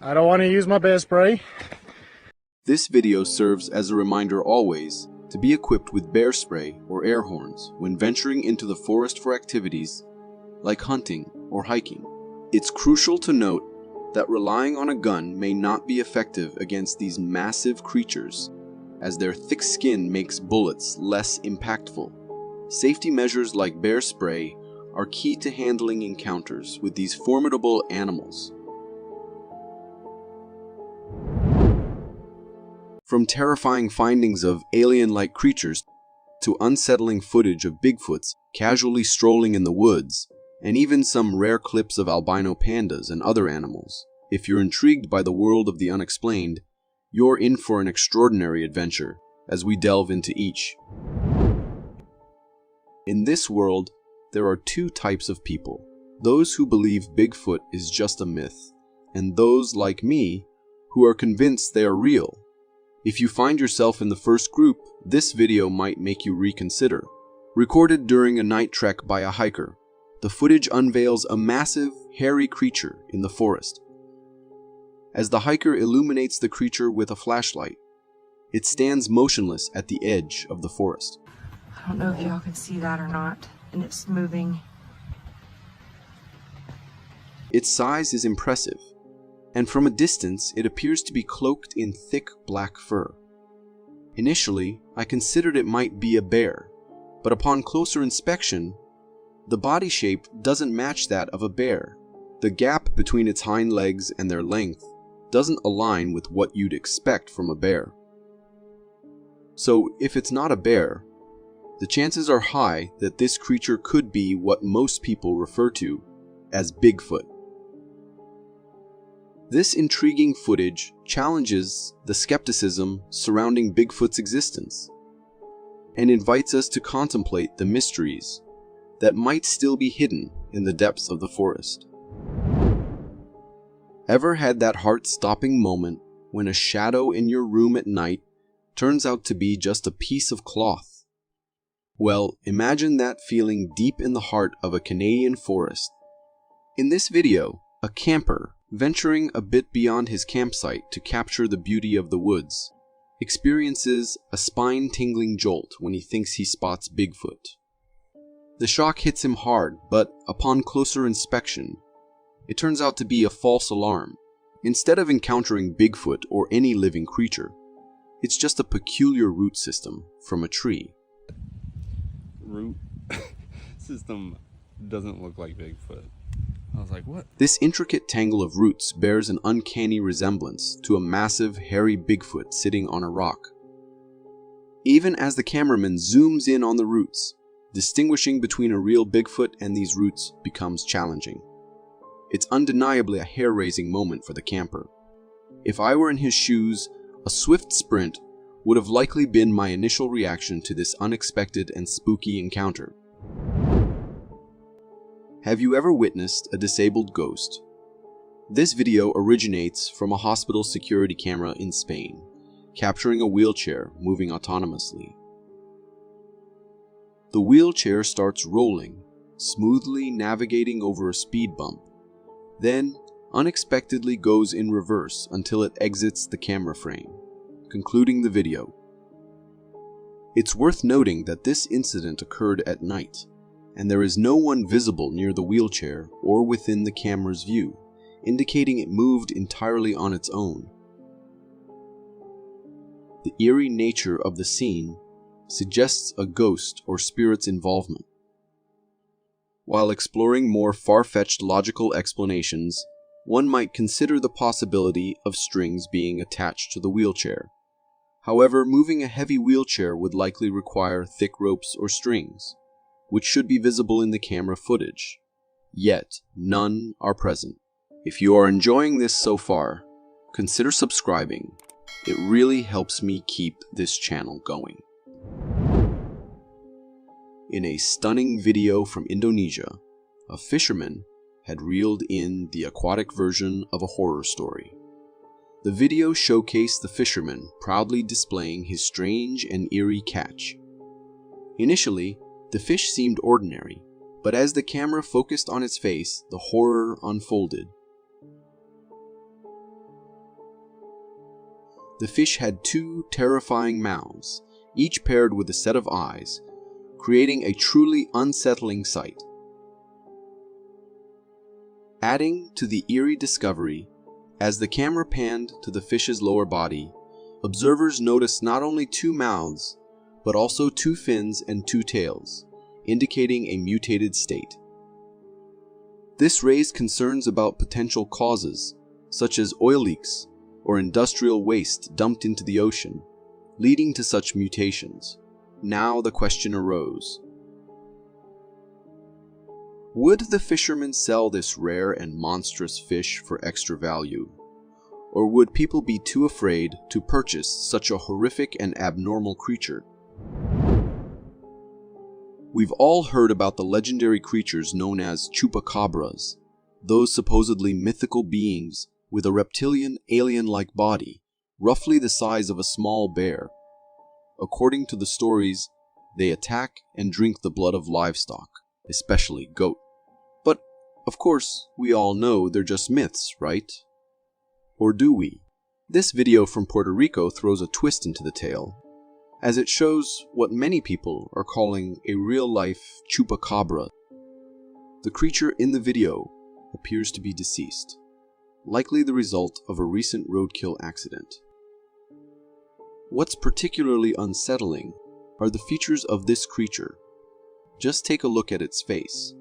I don't want to use my bear spray. This video serves as a reminder always to be equipped with bear spray or air horns when venturing into the forest for activities like hunting or hiking. It's crucial to note that relying on a gun may not be effective against these massive creatures, as their thick skin makes bullets less impactful. Safety measures like bear spray are key to handling encounters with these formidable animals. From terrifying findings of alien-like creatures to unsettling footage of Bigfoots casually strolling in the woods, and even some rare clips of albino pandas and other animals. If you're intrigued by the world of the unexplained, you're in for an extraordinary adventure as we delve into each. In this world, there are two types of people: those who believe Bigfoot is just a myth, and those, like me, who are convinced they are real. If you find yourself in the first group, this video might make you reconsider. Recorded during a night trek by a hiker, the footage unveils a massive, hairy creature in the forest. As the hiker illuminates the creature with a flashlight, it stands motionless at the edge of the forest. I don't know if y'all can see that or not, and it's moving. Its size is impressive, and from a distance it appears to be cloaked in thick black fur. Initially, I considered it might be a bear, but upon closer inspection, the body shape doesn't match that of a bear. The gap between its hind legs and their length doesn't align with what you'd expect from a bear. So if it's not a bear, the chances are high that this creature could be what most people refer to as Bigfoot. This intriguing footage challenges the skepticism surrounding Bigfoot's existence and invites us to contemplate the mysteries that might still be hidden in the depths of the forest. Ever had that heart-stopping moment when a shadow in your room at night turns out to be just a piece of cloth? Well, imagine that feeling deep in the heart of a Canadian forest. In this video, a camper, venturing a bit beyond his campsite to capture the beauty of the woods, experiences a spine-tingling jolt when he thinks he spots Bigfoot. The shock hits him hard, but upon closer inspection, it turns out to be a false alarm. Instead of encountering Bigfoot or any living creature, it's just a peculiar root system from a tree. Root system doesn't look like Bigfoot. I was like, what? This intricate tangle of roots bears an uncanny resemblance to a massive, hairy Bigfoot sitting on a rock. Even as the cameraman zooms in on the roots, distinguishing between a real Bigfoot and these roots becomes challenging. It's undeniably a hair-raising moment for the camper. If I were in his shoes, a swift sprint would have likely been my initial reaction to this unexpected and spooky encounter. Have you ever witnessed a disabled ghost? This video originates from a hospital security camera in Spain, capturing a wheelchair moving autonomously. The wheelchair starts rolling, smoothly navigating over a speed bump, then unexpectedly goes in reverse until it exits the camera frame, concluding the video. It's worth noting that this incident occurred at night, and there is no one visible near the wheelchair or within the camera's view, indicating it moved entirely on its own. The eerie nature of the scene suggests a ghost or spirit's involvement. While exploring more far-fetched logical explanations, one might consider the possibility of strings being attached to the wheelchair. However, moving a heavy wheelchair would likely require thick ropes or strings, which should be visible in the camera footage. Yet, none are present. If you are enjoying this so far, consider subscribing. It really helps me keep this channel going. In a stunning video from Indonesia, a fisherman had reeled in the aquatic version of a horror story. The video showcased the fisherman proudly displaying his strange and eerie catch. Initially, the fish seemed ordinary, but as the camera focused on its face, the horror unfolded. The fish had two terrifying mouths, each paired with a set of eyes, creating a truly unsettling sight. Adding to the eerie discovery, as the camera panned to the fish's lower body, observers noticed not only two mouths, but also two fins and two tails, indicating a mutated state. This raised concerns about potential causes, such as oil leaks or industrial waste dumped into the ocean, leading to such mutations. Now the question arose: would the fisherman sell this rare and monstrous fish for extra value? Or would people be too afraid to purchase such a horrific and abnormal creature? We've all heard about the legendary creatures known as chupacabras, those supposedly mythical beings with a reptilian, alien-like body, roughly the size of a small bear. According to the stories, they attack and drink the blood of livestock, especially goat. But, of course, we all know they're just myths, right? Or do we? This video from Puerto Rico throws a twist into the tale, as it shows what many people are calling a real-life chupacabra. The creature in the video appears to be deceased, likely the result of a recent roadkill accident. What's particularly unsettling are the features of this creature. Just take a look at its face.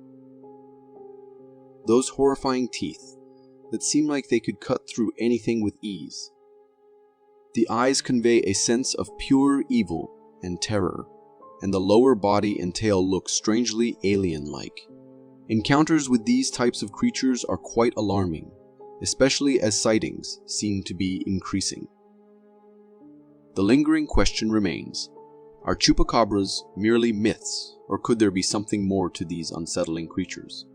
Those horrifying teeth that seem like they could cut through anything with ease. The eyes convey a sense of pure evil and terror, and the lower body and tail look strangely alien-like. Encounters with these types of creatures are quite alarming, especially as sightings seem to be increasing. The lingering question remains: are chupacabras merely myths, or could there be something more to these unsettling creatures?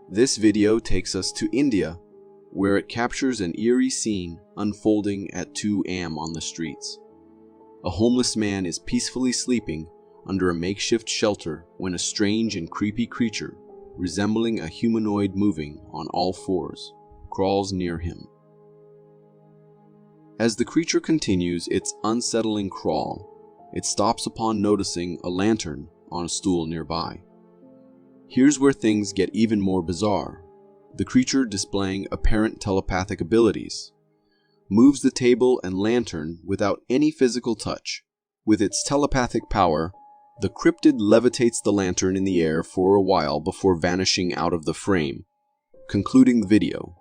This video takes us to India, where it captures an eerie scene unfolding at 2 a.m. on the streets. A homeless man is peacefully sleeping under a makeshift shelter when a strange and creepy creature, resembling a humanoid moving on all fours, crawls near him. As the creature continues its unsettling crawl, it stops upon noticing a lantern on a stool nearby. Here's where things get even more bizarre. The creature, displaying apparent telepathic abilities, moves the table and lantern without any physical touch. With its telepathic power, the cryptid levitates the lantern in the air for a while before vanishing out of the frame, concluding the video.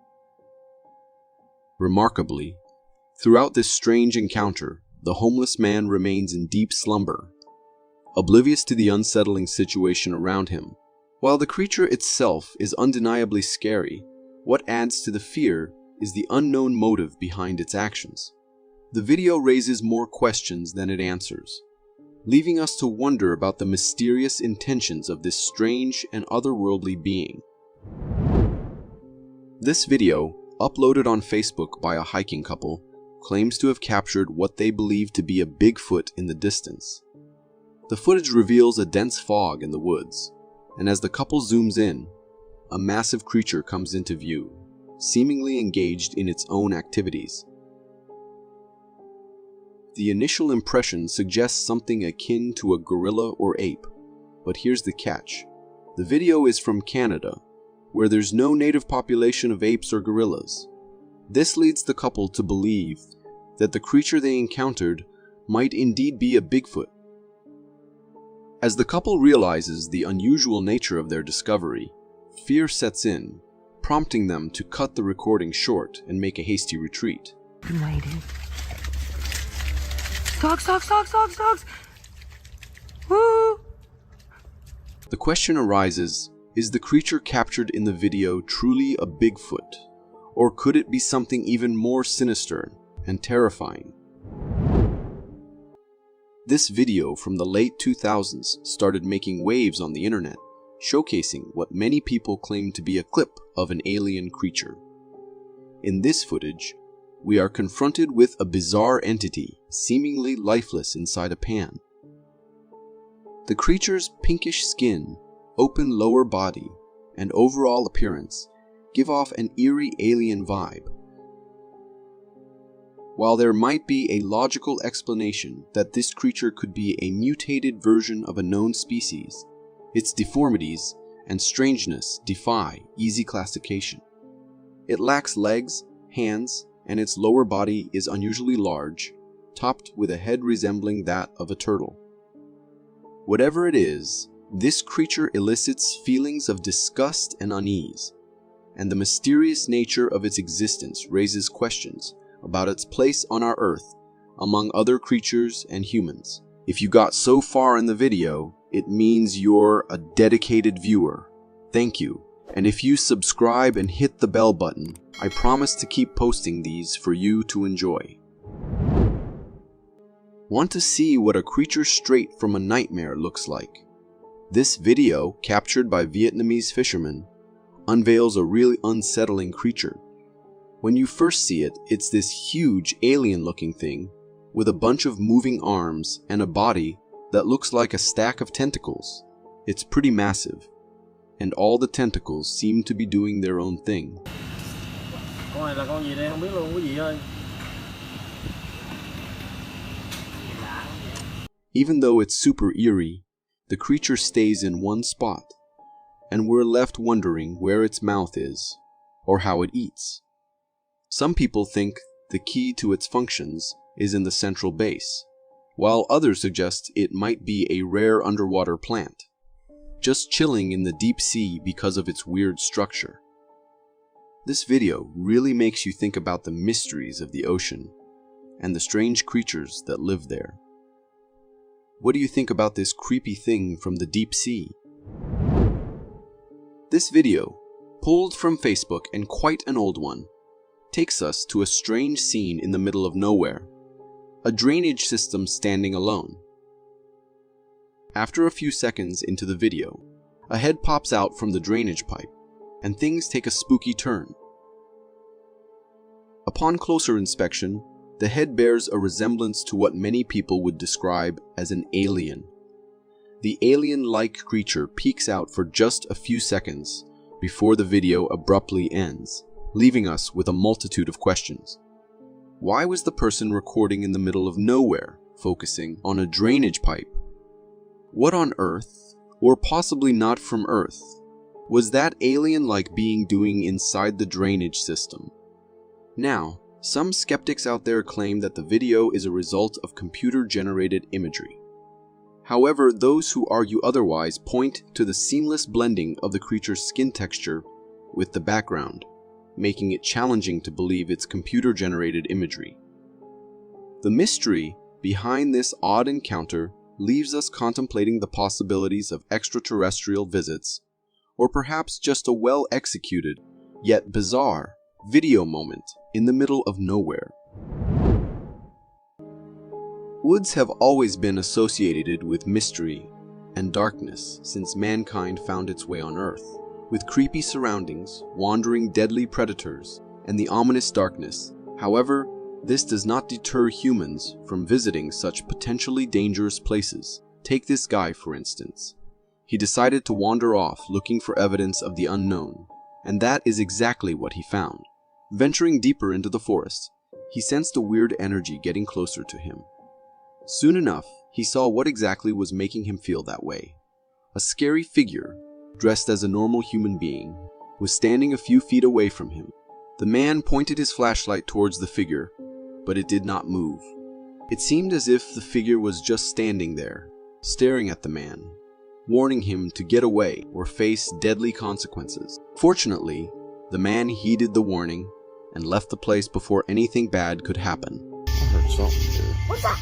Remarkably, throughout this strange encounter, the homeless man remains in deep slumber, oblivious to the unsettling situation around him. While the creature itself is undeniably scary, what adds to the fear is the unknown motive behind its actions. The video raises more questions than it answers, leaving us to wonder about the mysterious intentions of this strange and otherworldly being. This video, uploaded on Facebook by a hiking couple, claims to have captured what they believe to be a Bigfoot in the distance. The footage reveals a dense fog in the woods, and as the couple zooms in, a massive creature comes into view, seemingly engaged in its own activities. The initial impression suggests something akin to a gorilla or ape, but here's the catch. The video is from Canada, where there's no native population of apes or gorillas. This leads the couple to believe that the creature they encountered might indeed be a Bigfoot. As the couple realizes the unusual nature of their discovery, fear sets in, prompting them to cut the recording short and make a hasty retreat. Been waiting. Dogs! Woo! The question arises, is the creature captured in the video truly a Bigfoot, or could it be something even more sinister and terrifying? This video from the late 2000s started making waves on the internet, showcasing what many people claim to be a clip of an alien creature. In this footage, we are confronted with a bizarre entity seemingly lifeless inside a pan. The creature's pinkish skin, open lower body, and overall appearance give off an eerie alien vibe. While there might be a logical explanation that this creature could be a mutated version of a known species, its deformities and strangeness defy easy classification. It lacks legs, hands, and its lower body is unusually large, topped with a head resembling that of a turtle. Whatever it is, this creature elicits feelings of disgust and unease, and the mysterious nature of its existence raises questions about its place on our Earth among other creatures and humans. If you got so far in the video, it means you're a dedicated viewer. Thank you. And if you subscribe and hit the bell button, I promise to keep posting these for you to enjoy. Want to see what a creature straight from a nightmare looks like? This video, captured by Vietnamese fishermen, unveils a really unsettling creature. When you first see it, it's this huge alien-looking thing with a bunch of moving arms and a body that looks like a stack of tentacles. It's pretty massive, and all the tentacles seem to be doing their own thing. Even though it's super eerie, the creature stays in one spot, and we're left wondering where its mouth is, or how it eats. Some people think the key to its functions is in the central base, while others suggest it might be a rare underwater plant, just chilling in the deep sea because of its weird structure. This video really makes you think about the mysteries of the ocean and the strange creatures that live there. What do you think about this creepy thing from the deep sea? This video, pulled from Facebook and quite an old one, takes us to a strange scene in the middle of nowhere, a drainage system standing alone. After a few seconds into the video, a head pops out from the drainage pipe, and things take a spooky turn. Upon closer inspection, the head bears a resemblance to what many people would describe as an alien. The alien-like creature peeks out for just a few seconds before the video abruptly ends, leaving us with a multitude of questions. Why was the person recording in the middle of nowhere, focusing on a drainage pipe? What on earth, or possibly not from Earth, was that alien-like being doing inside the drainage system? Now, some skeptics out there claim that the video is a result of computer-generated imagery. However, those who argue otherwise point to the seamless blending of the creature's skin texture with the background, making it challenging to believe it's computer-generated imagery. The mystery behind this odd encounter leaves us contemplating the possibilities of extraterrestrial visits, or perhaps just a well-executed, yet bizarre, video moment in the middle of nowhere. Woods have always been associated with mystery and darkness since mankind found its way on Earth, with creepy surroundings, wandering deadly predators, and the ominous darkness. However, this does not deter humans from visiting such potentially dangerous places. Take this guy, for instance. He decided to wander off looking for evidence of the unknown, and that is exactly what he found. Venturing deeper into the forest, he sensed a weird energy getting closer to him. Soon enough, he saw what exactly was making him feel that way. A scary figure, dressed as a normal human being, was standing a few feet away from him. The man pointed his flashlight towards the figure, but it did not move. It seemed as if the figure was just standing there, staring at the man, warning him to get away or face deadly consequences. Fortunately, the man heeded the warning and left the place before anything bad could happen. I heard something here. What's that?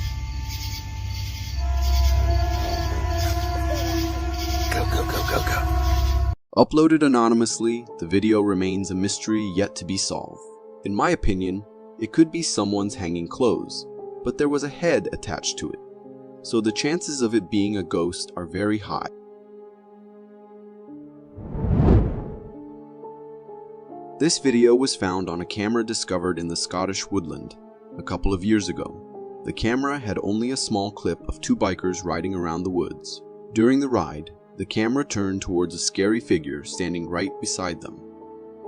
Go. Uploaded anonymously, the video remains a mystery yet to be solved. In my opinion, it could be someone's hanging clothes, but there was a head attached to it, so the chances of it being a ghost are very high. This video was found on a camera discovered in the Scottish woodland a couple of years ago. The camera had only a small clip of two bikers riding around the woods. During the ride, the camera turned towards a scary figure standing right beside them.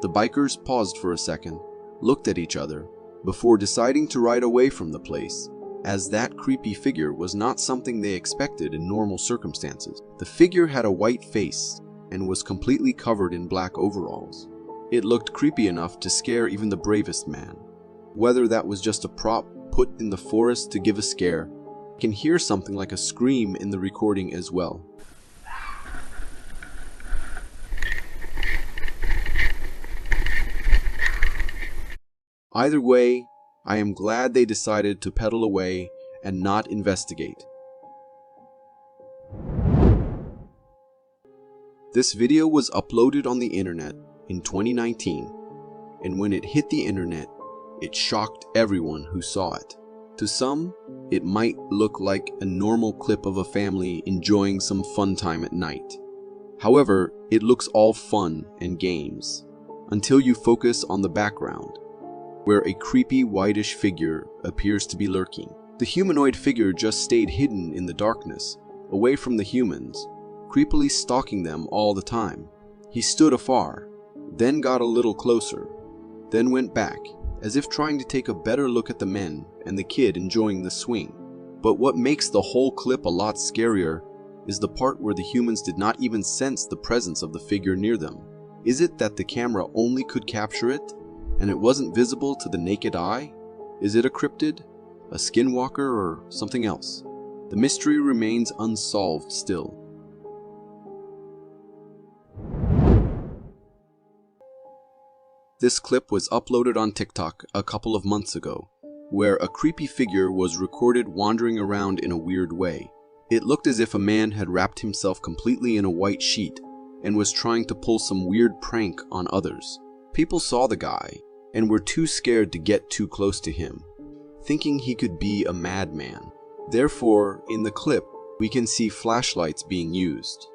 The bikers paused for a second, looked at each other, before deciding to ride away from the place, as that creepy figure was not something they expected in normal circumstances. The figure had a white face and was completely covered in black overalls. It looked creepy enough to scare even the bravest man. Whether that was just a prop put in the forest to give a scare, you can hear something like a scream in the recording as well. Either way, I am glad they decided to pedal away and not investigate. This video was uploaded on the internet in 2019, and when it hit the internet, it shocked everyone who saw it. To some, it might look like a normal clip of a family enjoying some fun time at night. However, it looks all fun and games, until you focus on the background, where a creepy whitish figure appears to be lurking. The humanoid figure just stayed hidden in the darkness, away from the humans, creepily stalking them all the time. He stood afar, then got a little closer, then went back, as if trying to take a better look at the men and the kid enjoying the swing. But what makes the whole clip a lot scarier is the part where the humans did not even sense the presence of the figure near them. Is it that the camera only could capture it, and it wasn't visible to the naked eye? Is it a cryptid, a skinwalker, or something else? The mystery remains unsolved still. This clip was uploaded on TikTok a couple of months ago, where a creepy figure was recorded wandering around in a weird way. It looked as if a man had wrapped himself completely in a white sheet and was trying to pull some weird prank on others. People saw the guy and were too scared to get too close to him, thinking he could be a madman. Therefore, in the clip, we can see flashlights being used.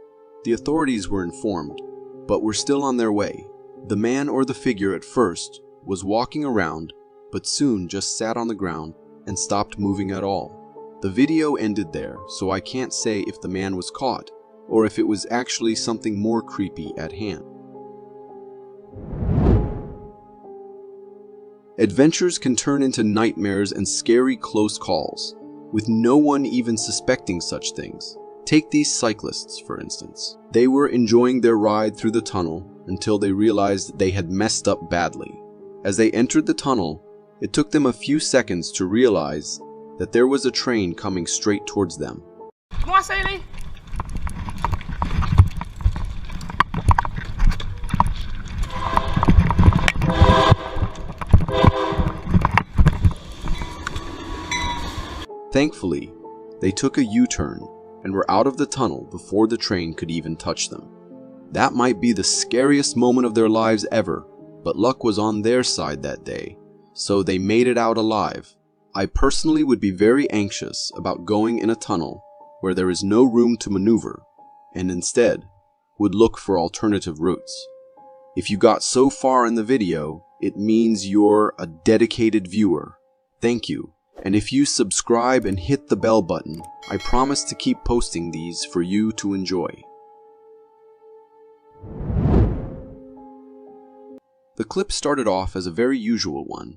The authorities were informed, but were still on their way. The man or the figure at first was walking around, but soon just sat on the ground and stopped moving at all. The video ended there, so I can't say if the man was caught or if it was actually something more creepy at hand. Adventures can turn into nightmares and scary close calls, with no one even suspecting such things. Take these cyclists, for instance. They were enjoying their ride through the tunnel until they realized they had messed up badly. As they entered the tunnel, it took them a few seconds to realize that there was a train coming straight towards them. Come on, Sadie! Thankfully, they took a U-turn and were out of the tunnel before the train could even touch them. That might be the scariest moment of their lives ever, but luck was on their side that day, so they made it out alive. I personally would be very anxious about going in a tunnel where there is no room to maneuver, and instead would look for alternative routes. If you got so far in the video, it means you're a dedicated viewer. Thank you. And if you subscribe and hit the bell button, I promise to keep posting these for you to enjoy. The clip started off as a very usual one,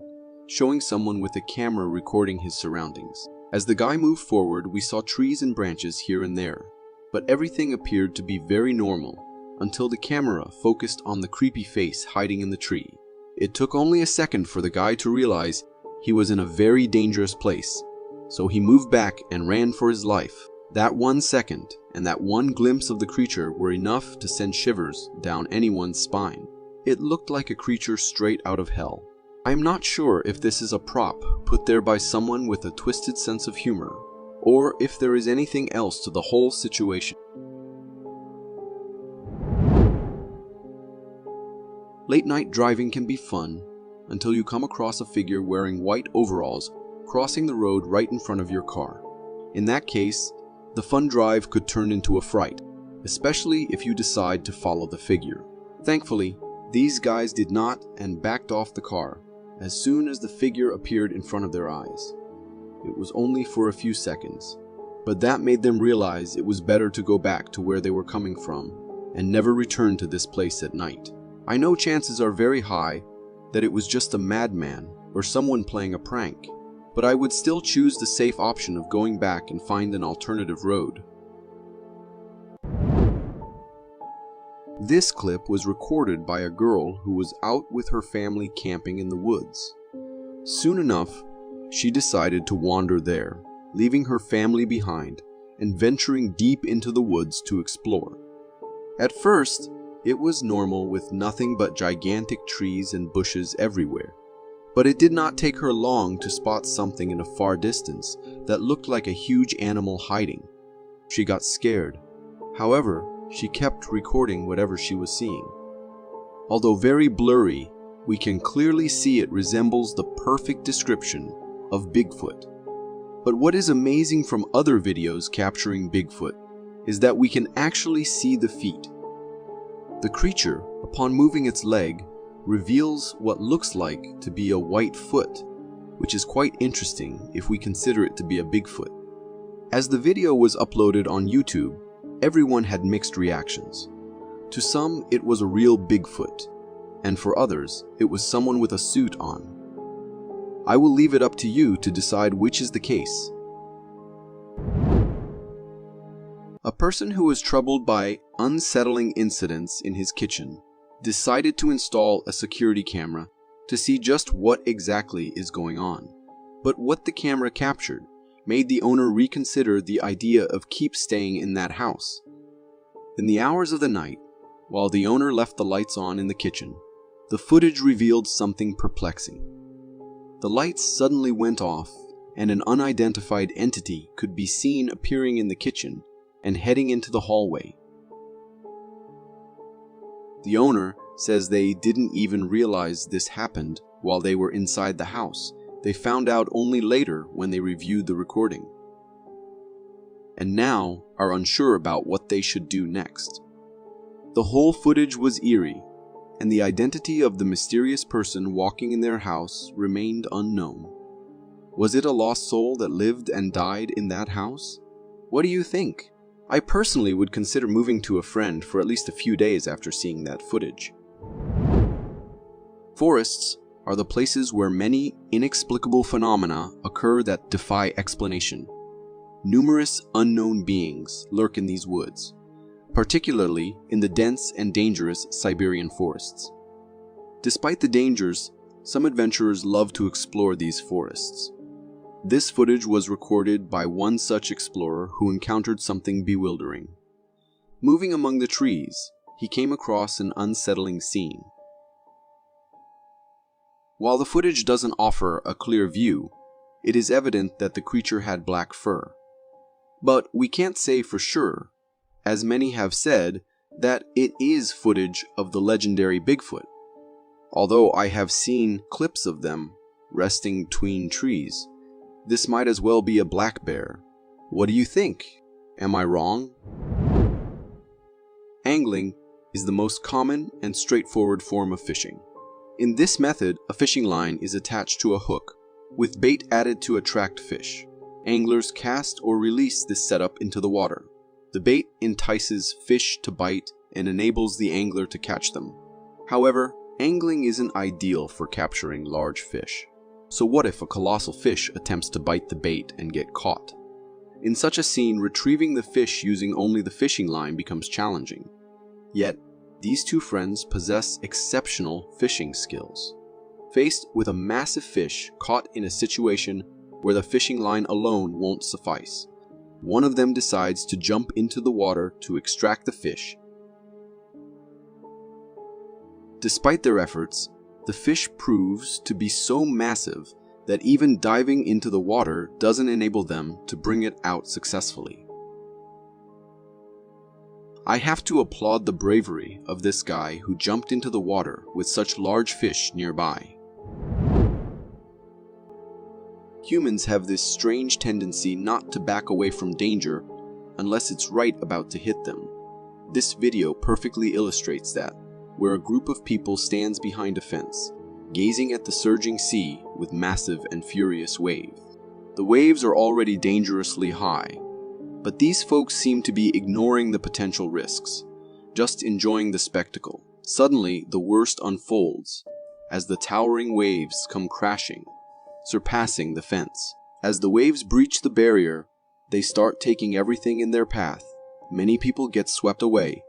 showing someone with a camera recording his surroundings. As the guy moved forward, we saw trees and branches here and there, but everything appeared to be very normal until the camera focused on the creepy face hiding in the tree. It took only a second for the guy to realize he was in a very dangerous place, so he moved back and ran for his life. That 1 second and that one glimpse of the creature were enough to send shivers down anyone's spine. It looked like a creature straight out of hell. I'm not sure if this is a prop put there by someone with a twisted sense of humor, or if there is anything else to the whole situation. Late night driving can be fun until you come across a figure wearing white overalls crossing the road right in front of your car. In that case, the fun drive could turn into a fright, especially if you decide to follow the figure. Thankfully, these guys did not and backed off the car as soon as the figure appeared in front of their eyes. It was only for a few seconds, but that made them realize it was better to go back to where they were coming from and never return to this place at night. I know chances are very high that it was just a madman or someone playing a prank, but I would still choose the safe option of going back and find an alternative road. This clip was recorded by a girl who was out with her family camping in the woods. Soon enough, she decided to wander there, leaving her family behind and venturing deep into the woods to explore. At first, it was normal with nothing but gigantic trees and bushes everywhere. But it did not take her long to spot something in a far distance that looked like a huge animal hiding. She got scared. However, she kept recording whatever she was seeing. Although very blurry, we can clearly see it resembles the perfect description of Bigfoot. But what is amazing from other videos capturing Bigfoot is that we can actually see the feet. The creature, upon moving its leg, reveals what looks like to be a white foot, which is quite interesting if we consider it to be a Bigfoot. As the video was uploaded on YouTube, everyone had mixed reactions. To some, it was a real Bigfoot, and for others, it was someone with a suit on. I will leave it up to you to decide which is the case. A person who was troubled by unsettling incidents in his kitchen decided to install a security camera to see just what exactly is going on. But what the camera captured made the owner reconsider the idea of keep staying in that house. In the hours of the night, while the owner left the lights on in the kitchen, the footage revealed something perplexing. The lights suddenly went off, and an unidentified entity could be seen appearing in the kitchen and heading into the hallway. The owner says they didn't even realize this happened while they were inside the house. They found out only later when they reviewed the recording, and now are unsure about what they should do next. The whole footage was eerie, and the identity of the mysterious person walking in their house remained unknown. Was it a lost soul that lived and died in that house? What do you think? I personally would consider moving to a friend for at least a few days after seeing that footage. Forests are the places where many inexplicable phenomena occur that defy explanation. numerous unknown beings lurk in these woods, particularly in the dense and dangerous Siberian forests. Despite the dangers, some adventurers love to explore these forests. This footage was recorded by one such explorer who encountered something bewildering. Moving among the trees, he came across an unsettling scene. While the footage doesn't offer a clear view, it is evident that the creature had black fur. But we can't say for sure, as many have said, that it is footage of the legendary Bigfoot. Although I have seen clips of them resting between trees, this might as well be a black bear. What do you think? Am I wrong? Angling is the most common and straightforward form of fishing. In this method, a fishing line is attached to a hook, with bait added to attract fish. Anglers cast or release this setup into the water. The bait entices fish to bite and enables the angler to catch them. However, angling isn't ideal for capturing large fish. So what if a colossal fish attempts to bite the bait and get caught? In such a scene, retrieving the fish using only the fishing line becomes challenging. Yet, these two friends possess exceptional fishing skills. Faced with a massive fish caught in a situation where the fishing line alone won't suffice, one of them decides to jump into the water to extract the fish. Despite their efforts, the fish proves to be so massive that even diving into the water doesn't enable them to bring it out successfully. I have to applaud the bravery of this guy who jumped into the water with such large fish nearby. Humans have this strange tendency not to back away from danger unless it's right about to hit them. This video perfectly illustrates that, where a group of people stands behind a fence, gazing at the surging sea with massive and furious waves. The waves are already dangerously high, but these folks seem to be ignoring the potential risks, just enjoying the spectacle. Suddenly, the worst unfolds, as the towering waves come crashing, surpassing the fence. As the waves breach the barrier, they start taking everything in their path. Many people get swept away,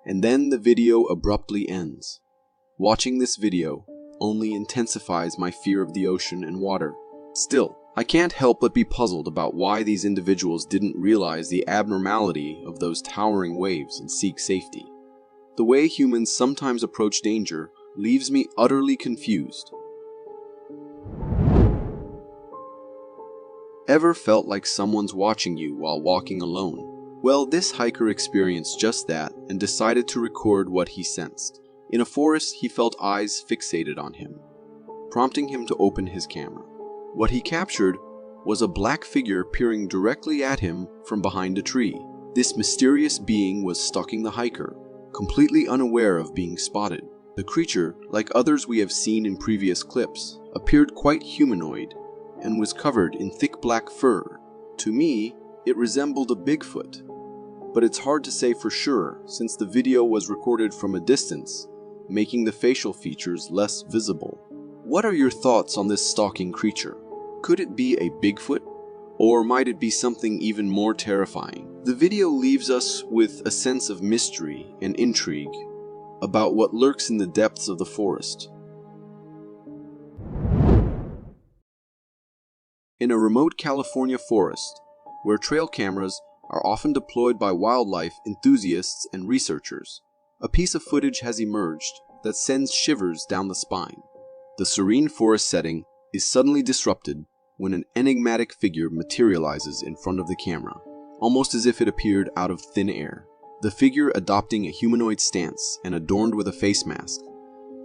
and then the video abruptly ends. Watching this video only intensifies my fear of the ocean and water. Still, I can't help but be puzzled about why these individuals didn't realize the abnormality of those towering waves and seek safety. The way humans sometimes approach danger leaves me utterly confused. Ever felt like someone's watching you while walking alone? Well, this hiker experienced just that and decided to record what he sensed. In a forest, he felt eyes fixated on him, prompting him to open his camera. What he captured was a black figure peering directly at him from behind a tree. This mysterious being was stalking the hiker, completely unaware of being spotted. The creature, like others we have seen in previous clips, appeared quite humanoid and was covered in thick black fur. To me, it resembled a Bigfoot, but it's hard to say for sure since the video was recorded from a distance, making the facial features less visible. What are your thoughts on this stalking creature? Could it be a Bigfoot? Or might it be something even more terrifying? The video leaves us with a sense of mystery and intrigue about what lurks in the depths of the forest. In a remote California forest, where trail cameras are often deployed by wildlife enthusiasts and researchers, a piece of footage has emerged that sends shivers down the spine. The serene forest setting is suddenly disrupted when an enigmatic figure materializes in front of the camera, almost as if it appeared out of thin air. The figure, adopting a humanoid stance and adorned with a face mask,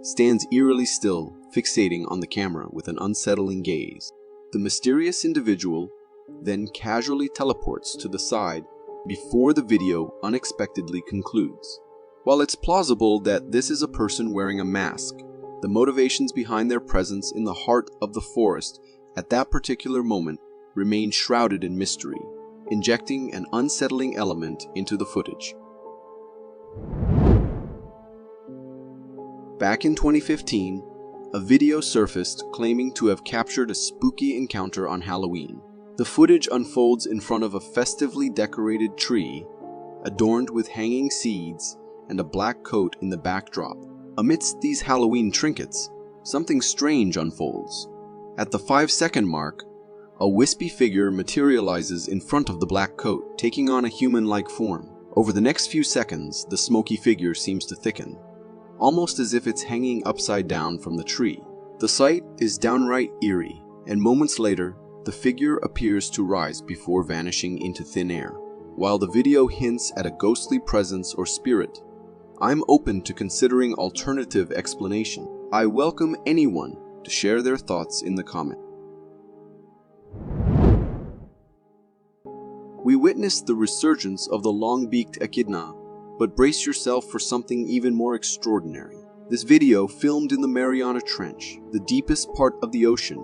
stands eerily still, fixating on the camera with an unsettling gaze. The mysterious individual then casually teleports to the side before the video unexpectedly concludes. While it's plausible that this is a person wearing a mask, the motivations behind their presence in the heart of the forest at that particular moment remain shrouded in mystery, injecting an unsettling element into the footage. Back in 2015, a video surfaced claiming to have captured a spooky encounter on Halloween. The footage unfolds in front of a festively decorated tree, adorned with hanging seeds and a black coat in the backdrop. Amidst these Halloween trinkets, something strange unfolds. At the 5-second mark, a wispy figure materializes in front of the black coat, taking on a human-like form. Over the next few seconds, the smoky figure seems to thicken, almost as if it's hanging upside down from the tree. The sight is downright eerie, and moments later, the figure appears to rise before vanishing into thin air. While the video hints at a ghostly presence or spirit, I'm open to considering alternative explanation. I welcome anyone to share their thoughts in the comments. We witnessed the resurgence of the long-beaked echidna, but brace yourself for something even more extraordinary. This video, filmed in the Mariana Trench, the deepest part of the ocean,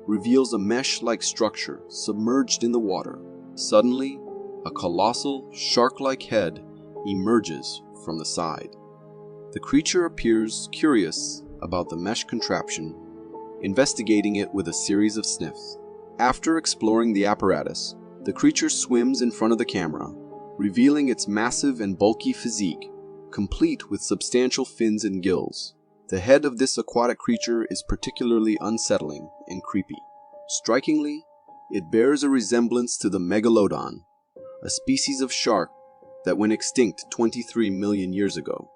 reveals a mesh-like structure submerged in the water. Suddenly, a colossal, shark-like head emerges from the side. The creature appears curious about the mesh contraption, investigating it with a series of sniffs. After exploring the apparatus, the creature swims in front of the camera, revealing its massive and bulky physique, complete with substantial fins and gills. The head of this aquatic creature is particularly unsettling and creepy. Strikingly, it bears a resemblance to the MacLeod, a species of shark that went extinct 23 million years ago.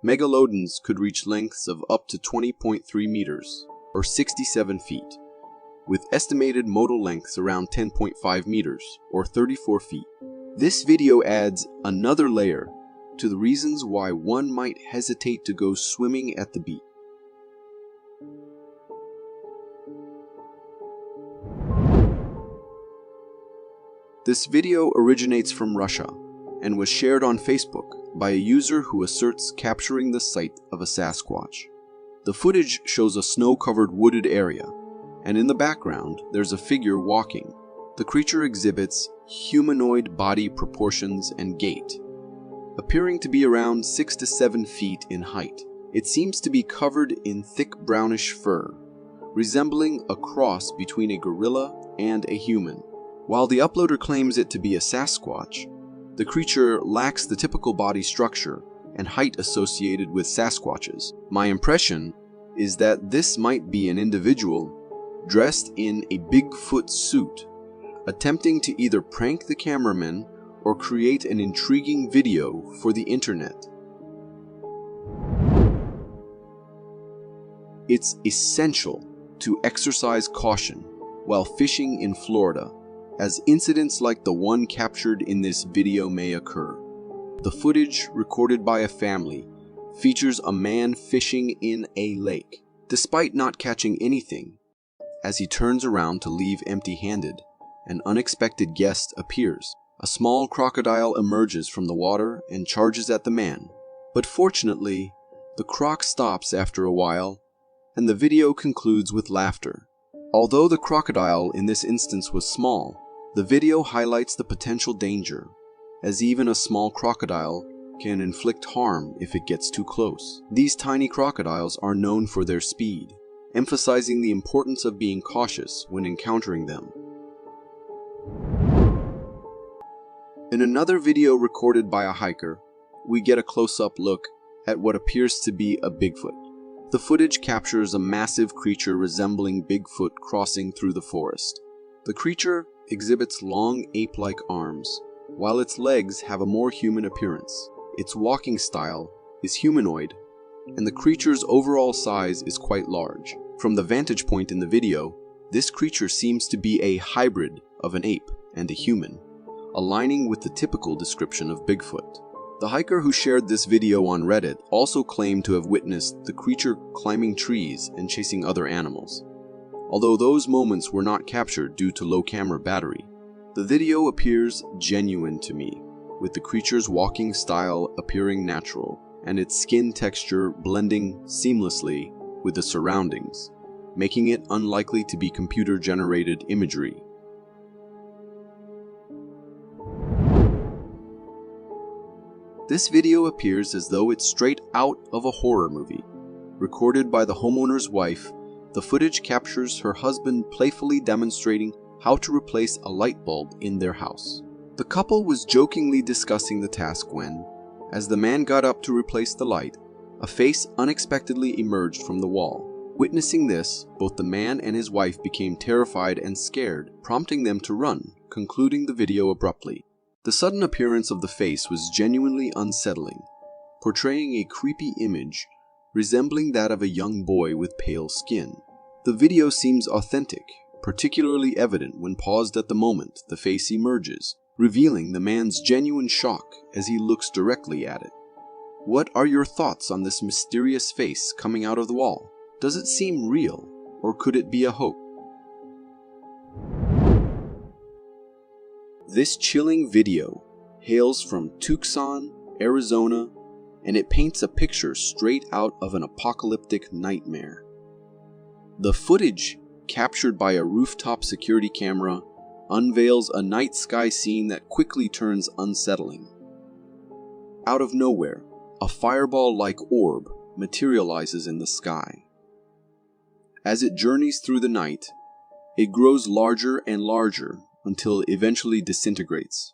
Megalodons could reach lengths of up to 20.3 meters, or 67 feet, with estimated modal lengths around 10.5 meters, or 34 feet. This video adds another layer to the reasons why one might hesitate to go swimming at the beach. This video originates from Russia and was shared on Facebook by a user who asserts capturing the sight of a Sasquatch. The footage shows a snow-covered wooded area, and in the background there's a figure walking. The creature exhibits humanoid body proportions and gait, appearing to be around 6 to 7 feet in height. It seems to be covered in thick brownish fur, resembling a cross between a gorilla and a human. While the uploader claims it to be a Sasquatch, the creature lacks the typical body structure and height associated with Sasquatches. My impression is that this might be an individual dressed in a Bigfoot suit, attempting to either prank the cameraman or create an intriguing video for the internet. It's essential to exercise caution while fishing in Florida, as incidents like the one captured in this video may occur. The footage, recorded by a family, features a man fishing in a lake. Despite not catching anything, as he turns around to leave empty-handed, an unexpected guest appears. A small crocodile emerges from the water and charges at the man. But fortunately, the croc stops after a while, and the video concludes with laughter. Although the crocodile in this instance was small, the video highlights the potential danger, as even a small crocodile can inflict harm if it gets too close. These tiny crocodiles are known for their speed, emphasizing the importance of being cautious when encountering them. In another video recorded by a hiker, we get a close-up look at what appears to be a Bigfoot. The footage captures a massive creature resembling Bigfoot crossing through the forest. The creature exhibits long ape-like arms, while its legs have a more human appearance. Its walking style is humanoid, and the creature's overall size is quite large. From the vantage point in the video, this creature seems to be a hybrid of an ape and a human, aligning with the typical description of Bigfoot. The hiker who shared this video on Reddit also claimed to have witnessed the creature climbing trees and chasing other animals. Although those moments were not captured due to low camera battery, the video appears genuine to me, with the creature's walking style appearing natural and its skin texture blending seamlessly with the surroundings, making it unlikely to be computer-generated imagery. This video appears as though it's straight out of a horror movie. Recorded by the homeowner's wife, the footage captures her husband playfully demonstrating how to replace a light bulb in their house. The couple was jokingly discussing the task when, as the man got up to replace the light, a face unexpectedly emerged from the wall. Witnessing this, both the man and his wife became terrified and scared, prompting them to run, concluding the video abruptly. The sudden appearance of the face was genuinely unsettling, portraying a creepy image resembling that of a young boy with pale skin. The video seems authentic, particularly evident when paused at the moment the face emerges, revealing the man's genuine shock as he looks directly at it. What are your thoughts on this mysterious face coming out of the wall? Does it seem real, or could it be a hoax? This chilling video hails from Tucson, Arizona, and it paints a picture straight out of an apocalyptic nightmare. The footage, captured by a rooftop security camera, unveils a night sky scene that quickly turns unsettling. Out of nowhere, a fireball-like orb materializes in the sky. As it journeys through the night, it grows larger and larger until it eventually disintegrates,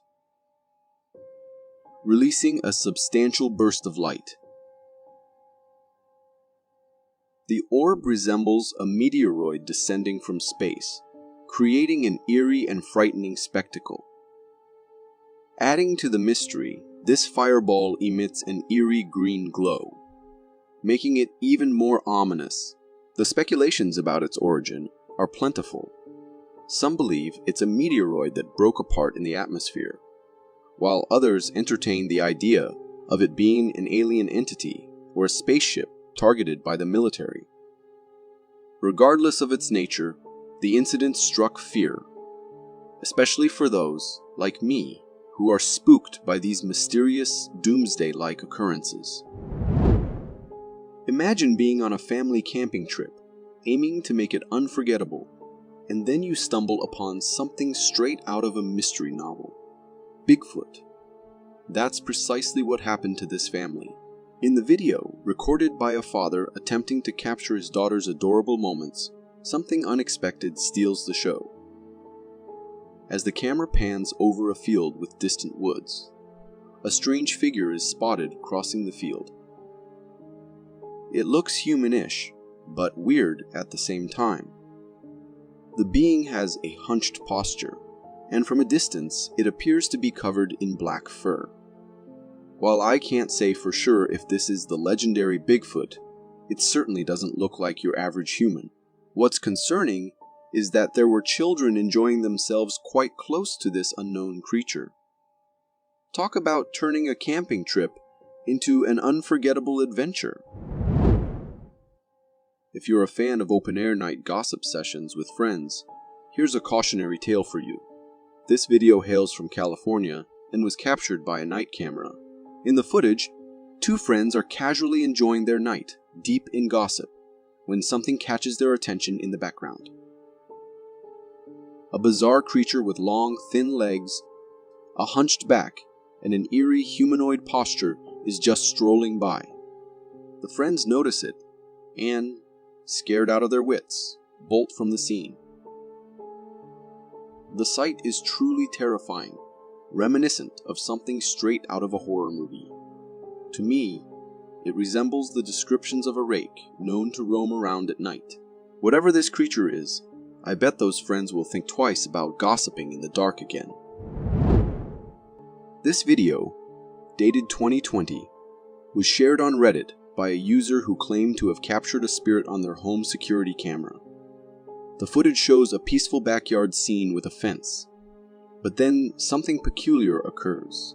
releasing a substantial burst of light. The orb resembles a meteoroid descending from space, creating an eerie and frightening spectacle. Adding to the mystery, this fireball emits an eerie green glow, making it even more ominous. The speculations about its origin are plentiful. Some believe it's a meteoroid that broke apart in the atmosphere, while others entertain the idea of it being an alien entity or a spaceship targeted by the military. Regardless of its nature, the incident struck fear, especially for those, like me, who are spooked by these mysterious, doomsday-like occurrences. Imagine being on a family camping trip, aiming to make it unforgettable, and then you stumble upon something straight out of a mystery novel. Bigfoot. That's precisely what happened to this family. In the video, recorded by a father attempting to capture his daughter's adorable moments, something unexpected steals the show. As the camera pans over a field with distant woods, a strange figure is spotted crossing the field. It looks human-ish, but weird at the same time. The being has a hunched posture, and from a distance, it appears to be covered in black fur. While I can't say for sure if this is the legendary Bigfoot, it certainly doesn't look like your average human. What's concerning is that there were children enjoying themselves quite close to this unknown creature. Talk about turning a camping trip into an unforgettable adventure. If you're a fan of open-air night gossip sessions with friends, here's a cautionary tale for you. This video hails from California and was captured by a night camera. In the footage, two friends are casually enjoying their night, deep in gossip, when something catches their attention in the background. A bizarre creature with long, thin legs, a hunched back, and an eerie humanoid posture is just strolling by. The friends notice it, and, scared out of their wits, bolt from the scene. The sight is truly terrifying, reminiscent of something straight out of a horror movie. To me, it resembles the descriptions of a rake known to roam around at night. Whatever this creature is, I bet those friends will think twice about gossiping in the dark again. This video, dated 2020, was shared on Reddit by a user who claimed to have captured a spirit on their home security camera. The footage shows a peaceful backyard scene with a fence, but then something peculiar occurs.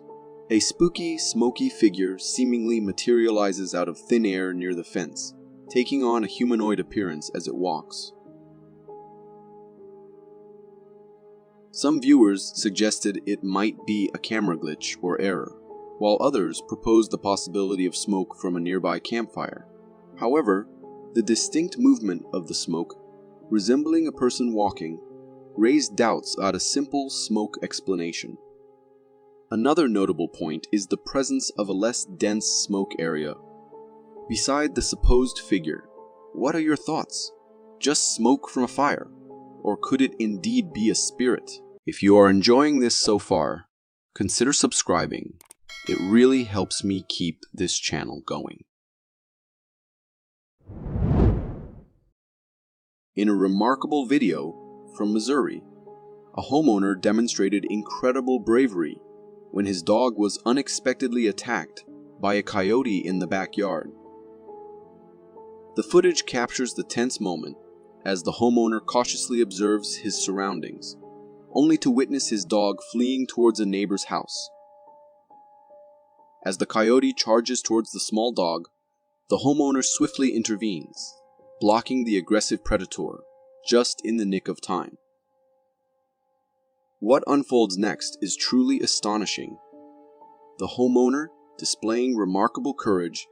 A spooky, smoky figure seemingly materializes out of thin air near the fence, taking on a humanoid appearance as it walks. Some viewers suggested it might be a camera glitch or error, while others proposed the possibility of smoke from a nearby campfire. However, the distinct movement of the smoke, resembling a person walking, raised doubts at a simple smoke explanation. Another notable point is the presence of a less dense smoke area beside the supposed figure. What are your thoughts? Just smoke from a fire? or could it indeed be a spirit? If you are enjoying this so far, consider subscribing. It really helps me keep this channel going. In a remarkable video from Missouri, a homeowner demonstrated incredible bravery when his dog was unexpectedly attacked by a coyote in the backyard. The footage captures the tense moment as the homeowner cautiously observes his surroundings, only to witness his dog fleeing towards a neighbor's house. As the coyote charges towards the small dog, the homeowner swiftly intervenes, blocking the aggressive predator just in the nick of time. What unfolds next is truly astonishing. The homeowner, displaying remarkable courage,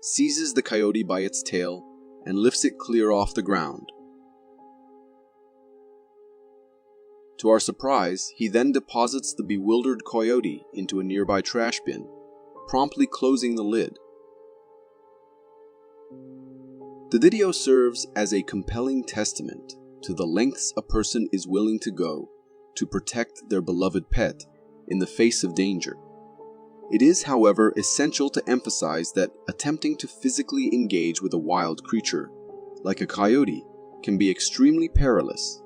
seizes the coyote by its tail and lifts it clear off the ground. To our surprise, he then deposits the bewildered coyote into a nearby trash bin, promptly closing the lid. The video serves as a compelling testament to the lengths a person is willing to go to protect their beloved pet in the face of danger. It is, however, essential to emphasize that attempting to physically engage with a wild creature, like a coyote, can be extremely perilous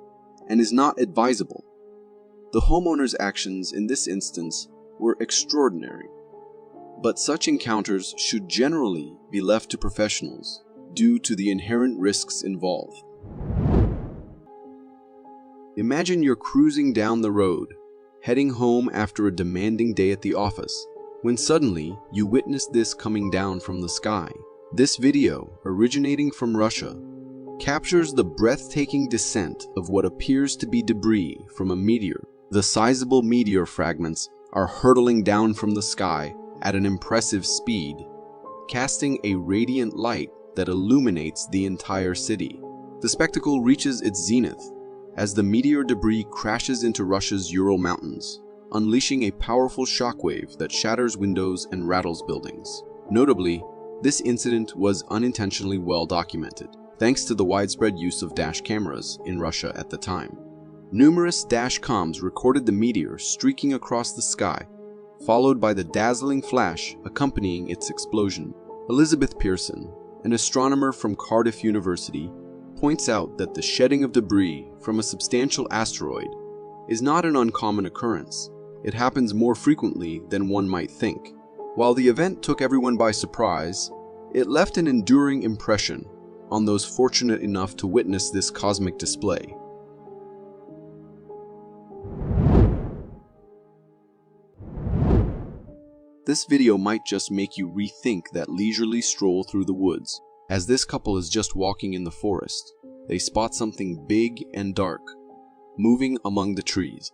and is not advisable. The homeowner's actions in this instance were extraordinary, but such encounters should generally be left to professionals due to the inherent risks involved. Imagine you're cruising down the road, heading home after a demanding day at the office, when suddenly you witness this coming down from the sky. This video, originating from Russia, captures the breathtaking descent of what appears to be debris from a meteor. The sizable meteor fragments are hurtling down from the sky at an impressive speed, casting a radiant light that illuminates the entire city. The spectacle reaches its zenith as the meteor debris crashes into Russia's Ural Mountains, unleashing a powerful shockwave that shatters windows and rattles buildings. Notably, this incident was unintentionally well documented, thanks to the widespread use of dash cameras in Russia at the time. Numerous dash comms recorded the meteor streaking across the sky, followed by the dazzling flash accompanying its explosion. Elizabeth Pearson, an astronomer from Cardiff University, points out that the shedding of debris from a substantial asteroid is not an uncommon occurrence. It happens more frequently than one might think. While the event took everyone by surprise, it left an enduring impression on those fortunate enough to witness this cosmic display. This video might just make you rethink that leisurely stroll through the woods. As this couple is just walking in the forest, they spot something big and dark, moving among the trees.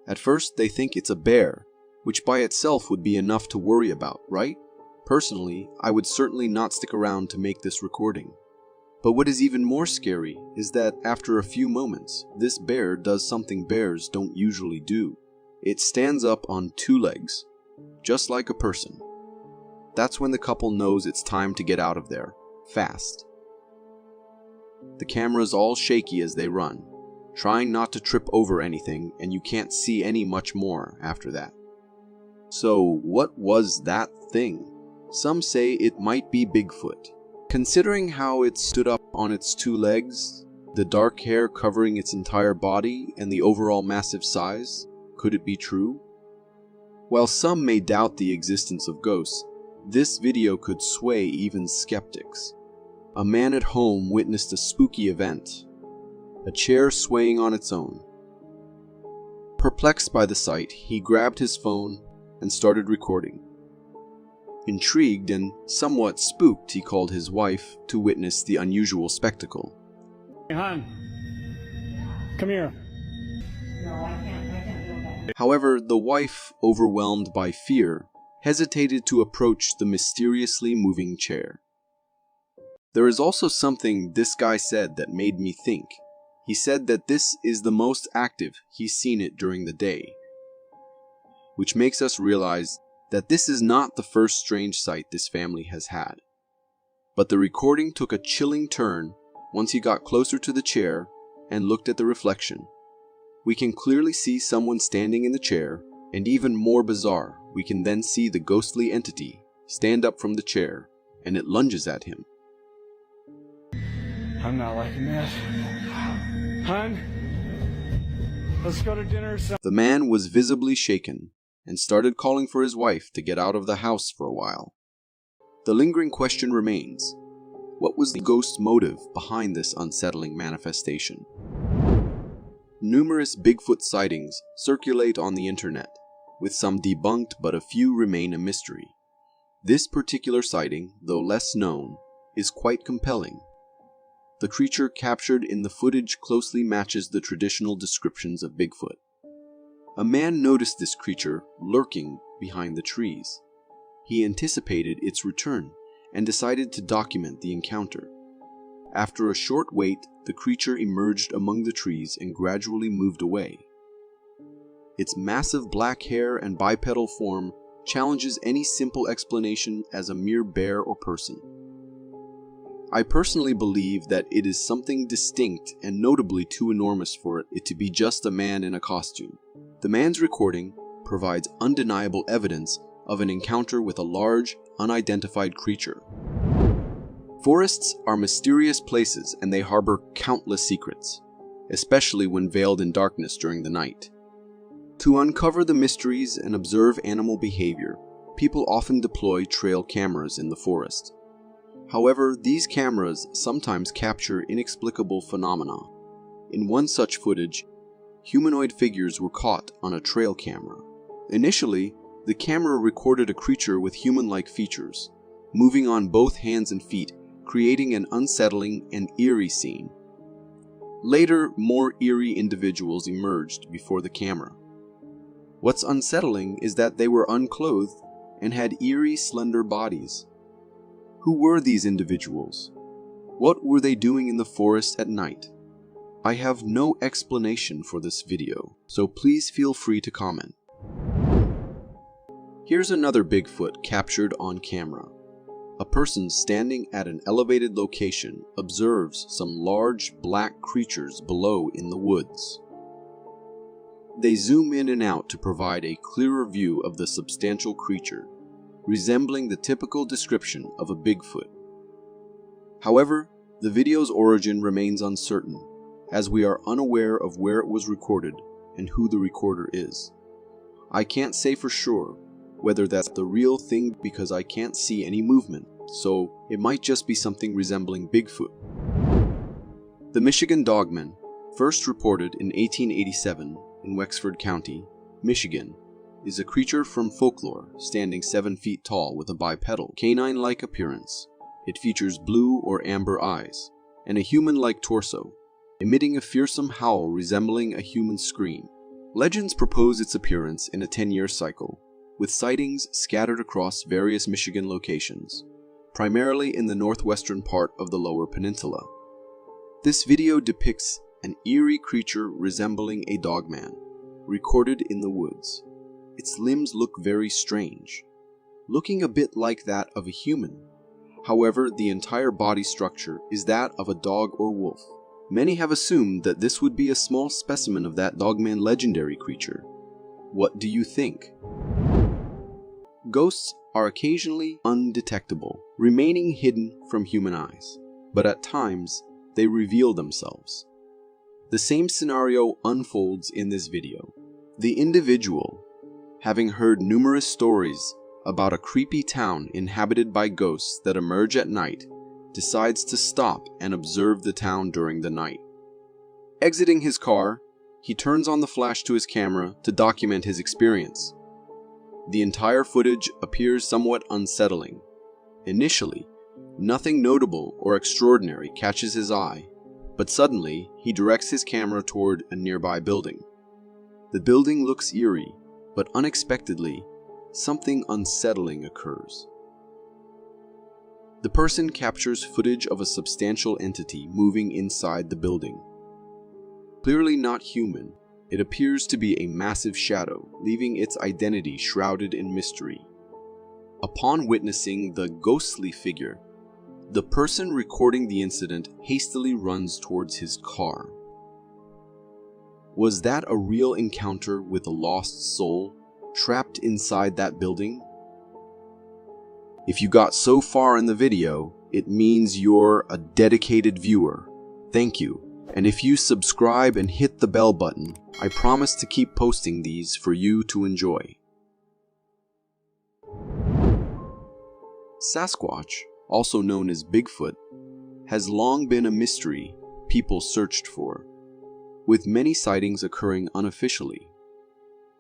At first, they think it's a bear, which by itself would be enough to worry about, right? Personally, I would certainly not stick around to make this recording. But what is even more scary is that after a few moments, this bear does something bears don't usually do. It stands up on two legs, just like a person. That's when the couple knows it's time to get out of there, fast. The camera's all shaky as they run, trying not to trip over anything, and you can't see any much more after that. So, what was that thing? Some say it might be Bigfoot. Considering how it stood up on its two legs, the dark hair covering its entire body, and the overall massive size, could it be true? While some may doubt the existence of ghosts, this video could sway even skeptics. A man at home witnessed a spooky event, a chair swaying on its own. Perplexed by the sight, he grabbed his phone and started recording. Intrigued and somewhat spooked, he called his wife to witness the unusual spectacle. Hey, hon, come here. However, the wife, overwhelmed by fear, hesitated to approach the mysteriously moving chair. There is also something this guy said that made me think. He said that this is the most active he's seen it during the day, which makes us realize that this is not the first strange sight this family has had. But the recording took a chilling turn once he got closer to the chair and looked at the reflection. We can clearly see someone standing in the chair, and even more bizarre, we can then see the ghostly entity stand up from the chair, and it lunges at him. I'm not liking this. Hun, let's go to dinner or something. The man was visibly shaken and started calling for his wife to get out of the house for a while. The lingering question remains, what was the ghost's motive behind this unsettling manifestation? Numerous Bigfoot sightings circulate on the internet, with some debunked but a few remain a mystery. This particular sighting, though less known, is quite compelling. The creature captured in the footage closely matches the traditional descriptions of Bigfoot. A man noticed this creature lurking behind the trees. He anticipated its return and decided to document the encounter. After a short wait, the creature emerged among the trees and gradually moved away. Its massive black hair and bipedal form challenges any simple explanation as a mere bear or person. I personally believe that it is something distinct and notably too enormous for it to be just a man in a costume. The man's recording provides undeniable evidence of an encounter with a large, unidentified creature. Forests are mysterious places and they harbor countless secrets, especially when veiled in darkness during the night. To uncover the mysteries and observe animal behavior, people often deploy trail cameras in the forest. However, these cameras sometimes capture inexplicable phenomena. In one such footage, humanoid figures were caught on a trail camera. Initially, the camera recorded a creature with human-like features, moving on both hands and feet, creating an unsettling and eerie scene. Later, more eerie individuals emerged before the camera. What's unsettling is that they were unclothed and had eerie, slender bodies. Who were these individuals? What were they doing in the forest at night? I have no explanation for this video, so please feel free to comment. Here's another Bigfoot captured on camera. A person standing at an elevated location observes some large black creatures below in the woods. They zoom in and out to provide a clearer view of the substantial creature, resembling the typical description of a Bigfoot. However, the video's origin remains uncertain, as we are unaware of where it was recorded and who the recorder is. I can't say for sure whether that's the real thing because I can't see any movement, so it might just be something resembling Bigfoot. The Michigan Dogman, first reported in 1887 in Wexford County, Michigan, is a creature from folklore standing 7 feet tall with a bipedal, canine-like appearance. It features blue or amber eyes and a human-like torso, emitting a fearsome howl resembling a human scream. Legends propose its appearance in a 10-year cycle, with sightings scattered across various Michigan locations, primarily in the northwestern part of the Lower Peninsula. This video depicts an eerie creature resembling a dogman, recorded in the woods. Its limbs look very strange, looking a bit like that of a human. However, the entire body structure is that of a dog or wolf. Many have assumed that this would be a small specimen of that dogman legendary creature. What do you think? Ghosts are occasionally undetectable, remaining hidden from human eyes, but at times they reveal themselves. The same scenario unfolds in this video. The individual, having heard numerous stories about a creepy town inhabited by ghosts that emerge at night, decides to stop and observe the town during the night. Exiting his car, he turns on the flash to his camera to document his experience. The entire footage appears somewhat unsettling. Initially, nothing notable or extraordinary catches his eye, but suddenly he directs his camera toward a nearby building. The building looks eerie, but unexpectedly, something unsettling occurs. The person captures footage of a substantial entity moving inside the building. Clearly not human, it appears to be a massive shadow, leaving its identity shrouded in mystery. Upon witnessing the ghostly figure, the person recording the incident hastily runs towards his car. Was that a real encounter with a lost soul trapped inside that building? If you got so far in the video, it means you're a dedicated viewer. Thank you. And if you subscribe and hit the bell button, I promise to keep posting these for you to enjoy. Sasquatch, also known as Bigfoot, has long been a mystery people searched for, with many sightings occurring unofficially.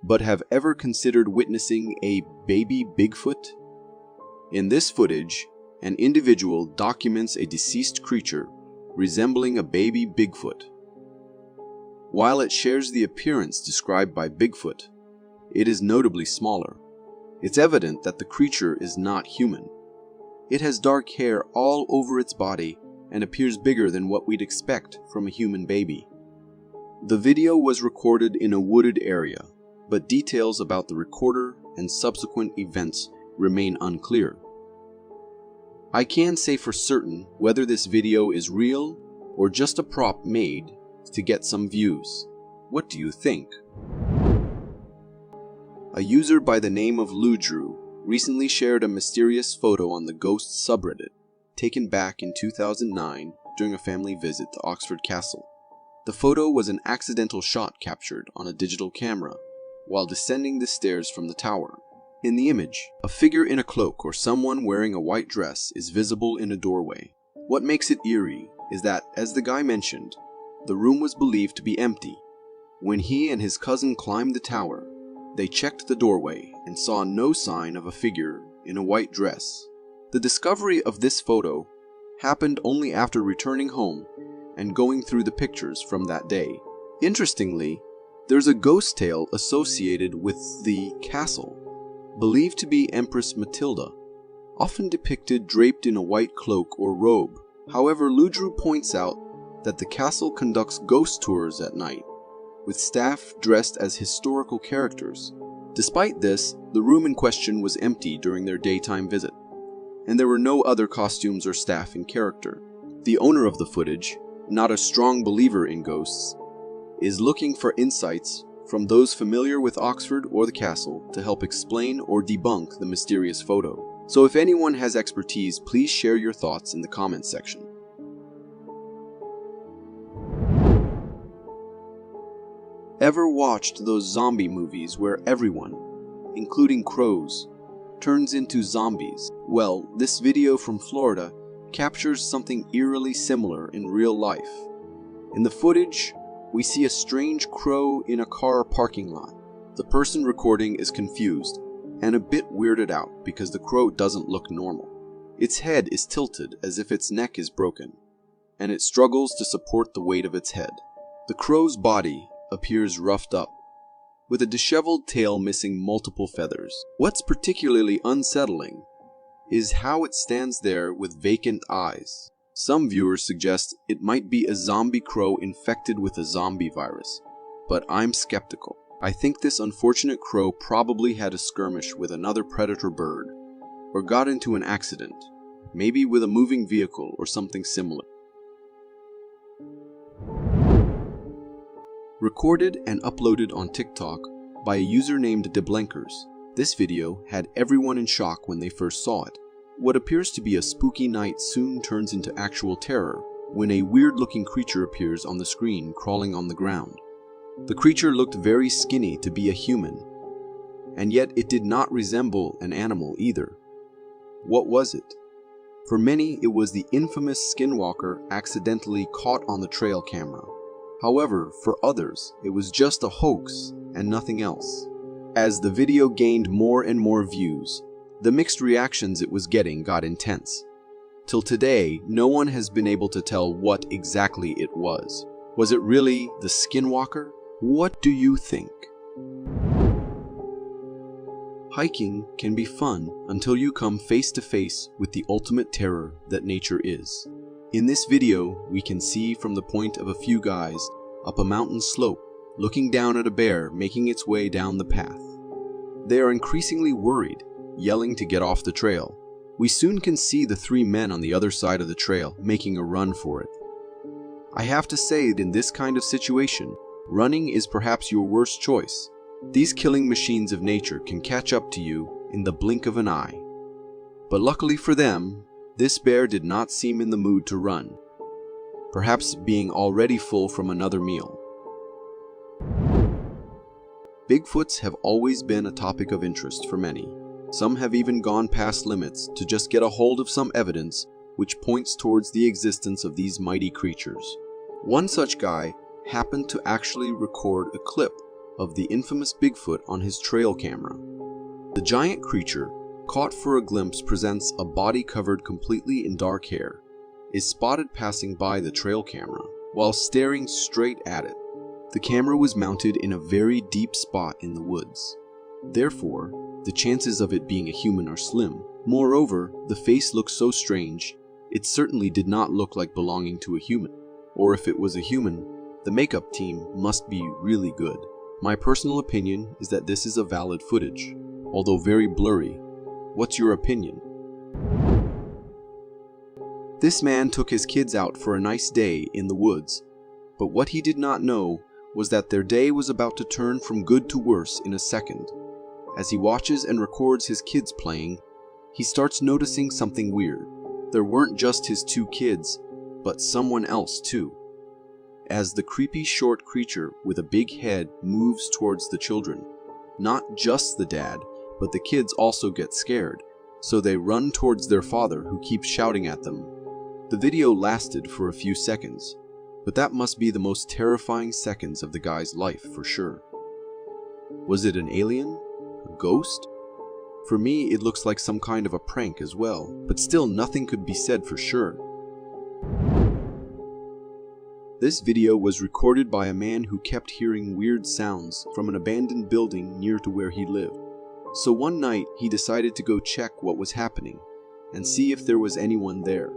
But have ever considered witnessing a baby Bigfoot? In this footage, an individual documents a deceased creature resembling a baby Bigfoot. While it shares the appearance described by Bigfoot, it is notably smaller. It's evident that the creature is not human. It has dark hair all over its body and appears bigger than what we'd expect from a human baby. The video was recorded in a wooded area, but details about the recorder and subsequent events remain unclear. I can say for certain whether this video is real or just a prop made to get some views. What do you think? A user by the name of Ludrew recently shared a mysterious photo on the Ghost subreddit, taken back in 2009 during a family visit to Oxford Castle. The photo was an accidental shot captured on a digital camera while descending the stairs from the tower. In the image, a figure in a cloak or someone wearing a white dress is visible in a doorway. What makes it eerie is that, as the guy mentioned, the room was believed to be empty. When he and his cousin climbed the tower, they checked the doorway and saw no sign of a figure in a white dress. The discovery of this photo happened only after returning home and going through the pictures from that day. Interestingly, there's a ghost tale associated with the castle, believed to be Empress Matilda, often depicted draped in a white cloak or robe. However, Ludrew points out that the castle conducts ghost tours at night, with staff dressed as historical characters. Despite this, the room in question was empty during their daytime visit, and there were no other costumes or staff in character. The owner of the footage, not a strong believer in ghosts, is looking for insights from those familiar with Oxford or the castle to help explain or debunk the mysterious photo. So if anyone has expertise, please share your thoughts in the comments section. Ever watched those zombie movies where everyone, including crows, turns into zombies? Well, this video from Florida captures something eerily similar in real life. In the footage, we see a strange crow in a car parking lot. The person recording is confused and a bit weirded out because the crow doesn't look normal. Its head is tilted as if its neck is broken, and it struggles to support the weight of its head. The crow's body appears roughed up, with a disheveled tail missing multiple feathers. What's particularly unsettling is how it stands there with vacant eyes. Some viewers suggest it might be a zombie crow infected with a zombie virus, but I'm skeptical. I think this unfortunate crow probably had a skirmish with another predator bird, or got into an accident, maybe with a moving vehicle or something similar. Recorded and uploaded on TikTok by a user named DeBlankers, this video had everyone in shock when they first saw it. What appears to be a spooky night soon turns into actual terror when a weird-looking creature appears on the screen crawling on the ground. The creature looked very skinny to be a human, and yet it did not resemble an animal either. What was it? For many, it was the infamous skinwalker accidentally caught on the trail camera. However, for others, it was just a hoax and nothing else. As the video gained more and more views, the mixed reactions it was getting got intense. Till today, no one has been able to tell what exactly it was. Was it really the skinwalker? What do you think? Hiking can be fun until you come face to face with the ultimate terror that nature is. In this video, we can see from the point of a few guys up a mountain slope, looking down at a bear making its way down the path. They are increasingly worried, yelling to get off the trail. We soon can see the three men on the other side of the trail making a run for it. I have to say that in this kind of situation, running is perhaps your worst choice. These killing machines of nature can catch up to you in the blink of an eye. But luckily for them, this bear did not seem in the mood to run, perhaps being already full from another meal. Bigfoots have always been a topic of interest for many. Some have even gone past limits to just get a hold of some evidence which points towards the existence of these mighty creatures. One such guy happened to actually record a clip of the infamous Bigfoot on his trail camera. The giant creature, caught for a glimpse, presents a body covered completely in dark hair, is spotted passing by the trail camera while staring straight at it. The camera was mounted in a very deep spot in the woods. Therefore, the chances of it being a human are slim. Moreover, the face looks so strange, it certainly did not look like belonging to a human. Or if it was a human, the makeup team must be really good. My personal opinion is that this is a valid footage, although very blurry. What's your opinion? This man took his kids out for a nice day in the woods, but what he did not know was that their day was about to turn from good to worse in a second. As he watches and records his kids playing, he starts noticing something weird. There weren't just his two kids, but someone else too. As the creepy short creature with a big head moves towards the children, not just the dad, but the kids also get scared, so they run towards their father, who keeps shouting at them. The video lasted for a few seconds, but that must be the most terrifying seconds of the guy's life for sure. Was it an alien? A ghost? For me, it looks like some kind of a prank as well, but still nothing could be said for sure. This video was recorded by a man who kept hearing weird sounds from an abandoned building near to where he lived. So one night, he decided to go check what was happening and see if there was anyone there.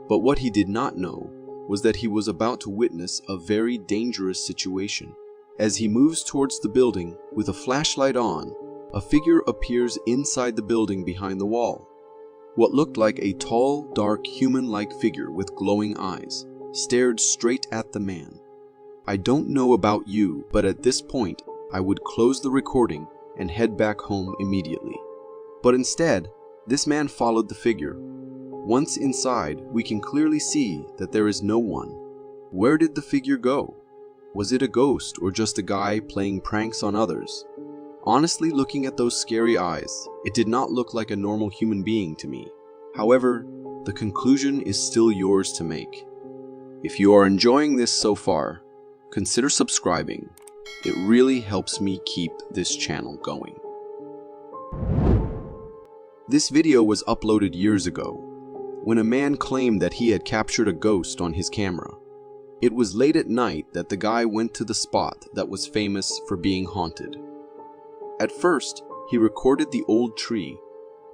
But what he did not know was that he was about to witness a very dangerous situation. As he moves towards the building with a flashlight on, a figure appears inside the building behind the wall. What looked like a tall, dark, human-like figure with glowing eyes stared straight at the man. I don't know about you, but at this point, I would close the recording and head back home immediately. But instead, this man followed the figure. Once inside, we can clearly see that there is no one. Where did the figure go? Was it a ghost or just a guy playing pranks on others? Honestly, looking at those scary eyes, it did not look like a normal human being to me. However, the conclusion is still yours to make. If you are enjoying this so far, consider subscribing. It really helps me keep this channel going. This video was uploaded years ago, when a man claimed that he had captured a ghost on his camera. It was late at night that the guy went to the spot that was famous for being haunted. At first, he recorded the old tree,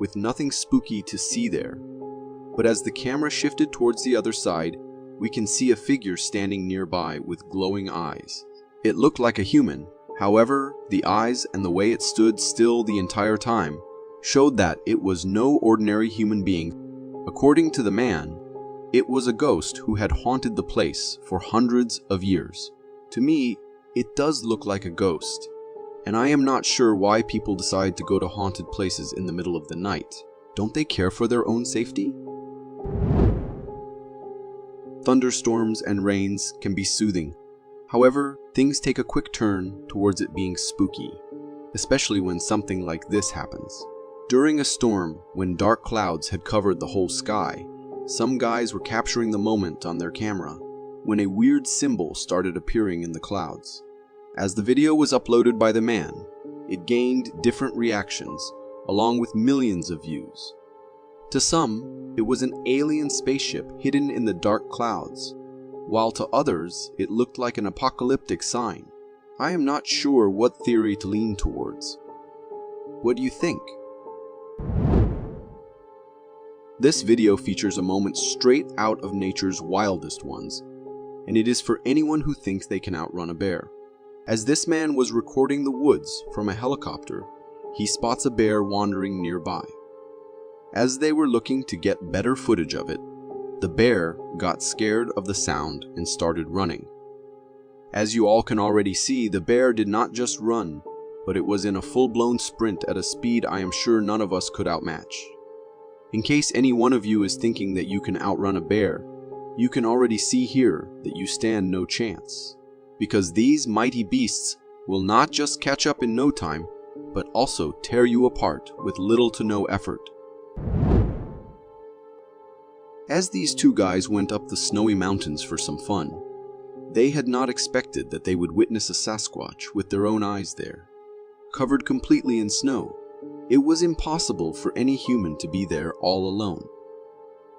with nothing spooky to see there. But as the camera shifted towards the other side, we can see a figure standing nearby with glowing eyes. It looked like a human. However, the eyes and the way it stood still the entire time showed that it was no ordinary human being. According to the man, it was a ghost who had haunted the place for hundreds of years. To me, it does look like a ghost, and I am not sure why people decide to go to haunted places in the middle of the night. Don't they care for their own safety? Thunderstorms and rains can be soothing. However, things take a quick turn towards it being spooky, especially when something like this happens. During a storm, when dark clouds had covered the whole sky, some guys were capturing the moment on their camera when a weird symbol started appearing in the clouds. As the video was uploaded by the man, it gained different reactions, along with millions of views. To some, it was an alien spaceship hidden in the dark clouds, while to others, it looked like an apocalyptic sign. I am not sure what theory to lean towards. What do you think? This video features a moment straight out of nature's wildest ones, and it is for anyone who thinks they can outrun a bear. As this man was recording the woods from a helicopter, he spots a bear wandering nearby. As they were looking to get better footage of it, the bear got scared of the sound and started running. As you all can already see, the bear did not just run, but it was in a full-blown sprint at a speed I am sure none of us could outmatch. In case any one of you is thinking that you can outrun a bear, you can already see here that you stand no chance, because these mighty beasts will not just catch up in no time, but also tear you apart with little to no effort. As these two guys went up the snowy mountains for some fun, they had not expected that they would witness a Sasquatch with their own eyes there. Covered completely in snow, it was impossible for any human to be there all alone.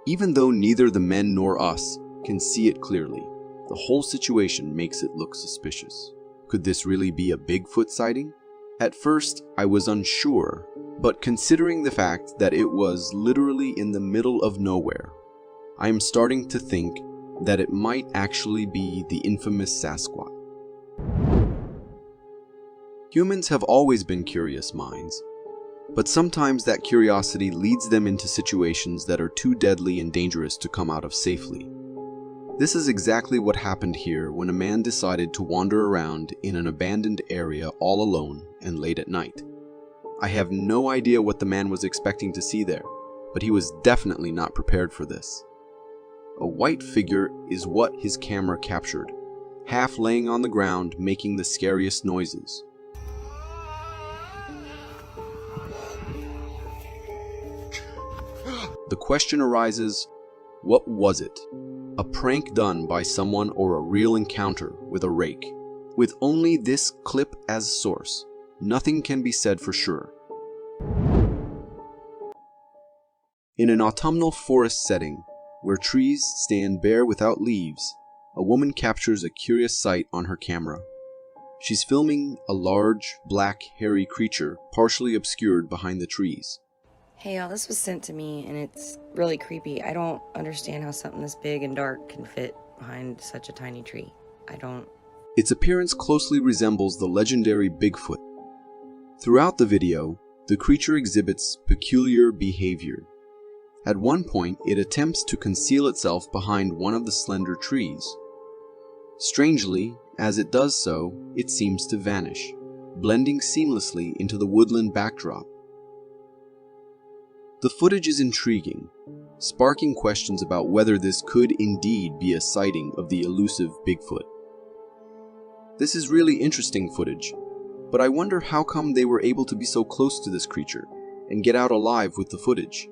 Even though neither the men nor us can see it clearly, the whole situation makes it look suspicious. Could this really be a Bigfoot sighting? At first, I was unsure, but considering the fact that it was literally in the middle of nowhere, I am starting to think that it might actually be the infamous Sasquatch. Humans have always been curious minds, but sometimes that curiosity leads them into situations that are too deadly and dangerous to come out of safely. This is exactly what happened here when a man decided to wander around in an abandoned area all alone and late at night. I have no idea what the man was expecting to see there, but he was definitely not prepared for this. A white figure is what his camera captured, half laying on the ground making the scariest noises. The question arises, what was it? A prank done by someone or a real encounter with a rake? With only this clip as source, nothing can be said for sure. In an autumnal forest setting, where trees stand bare without leaves, a woman captures a curious sight on her camera. She's filming a large, black, hairy creature partially obscured behind the trees. Hey y'all, this was sent to me and it's really creepy. I don't understand how something this big and dark can fit behind such a tiny tree. Its appearance closely resembles the legendary Bigfoot. Throughout the video, the creature exhibits peculiar behavior. At one point, it attempts to conceal itself behind one of the slender trees. Strangely, as it does so, it seems to vanish, blending seamlessly into the woodland backdrop. The footage is intriguing, sparking questions about whether this could indeed be a sighting of the elusive Bigfoot. This is really interesting footage, but I wonder how come they were able to be so close to this creature and get out alive with the footage.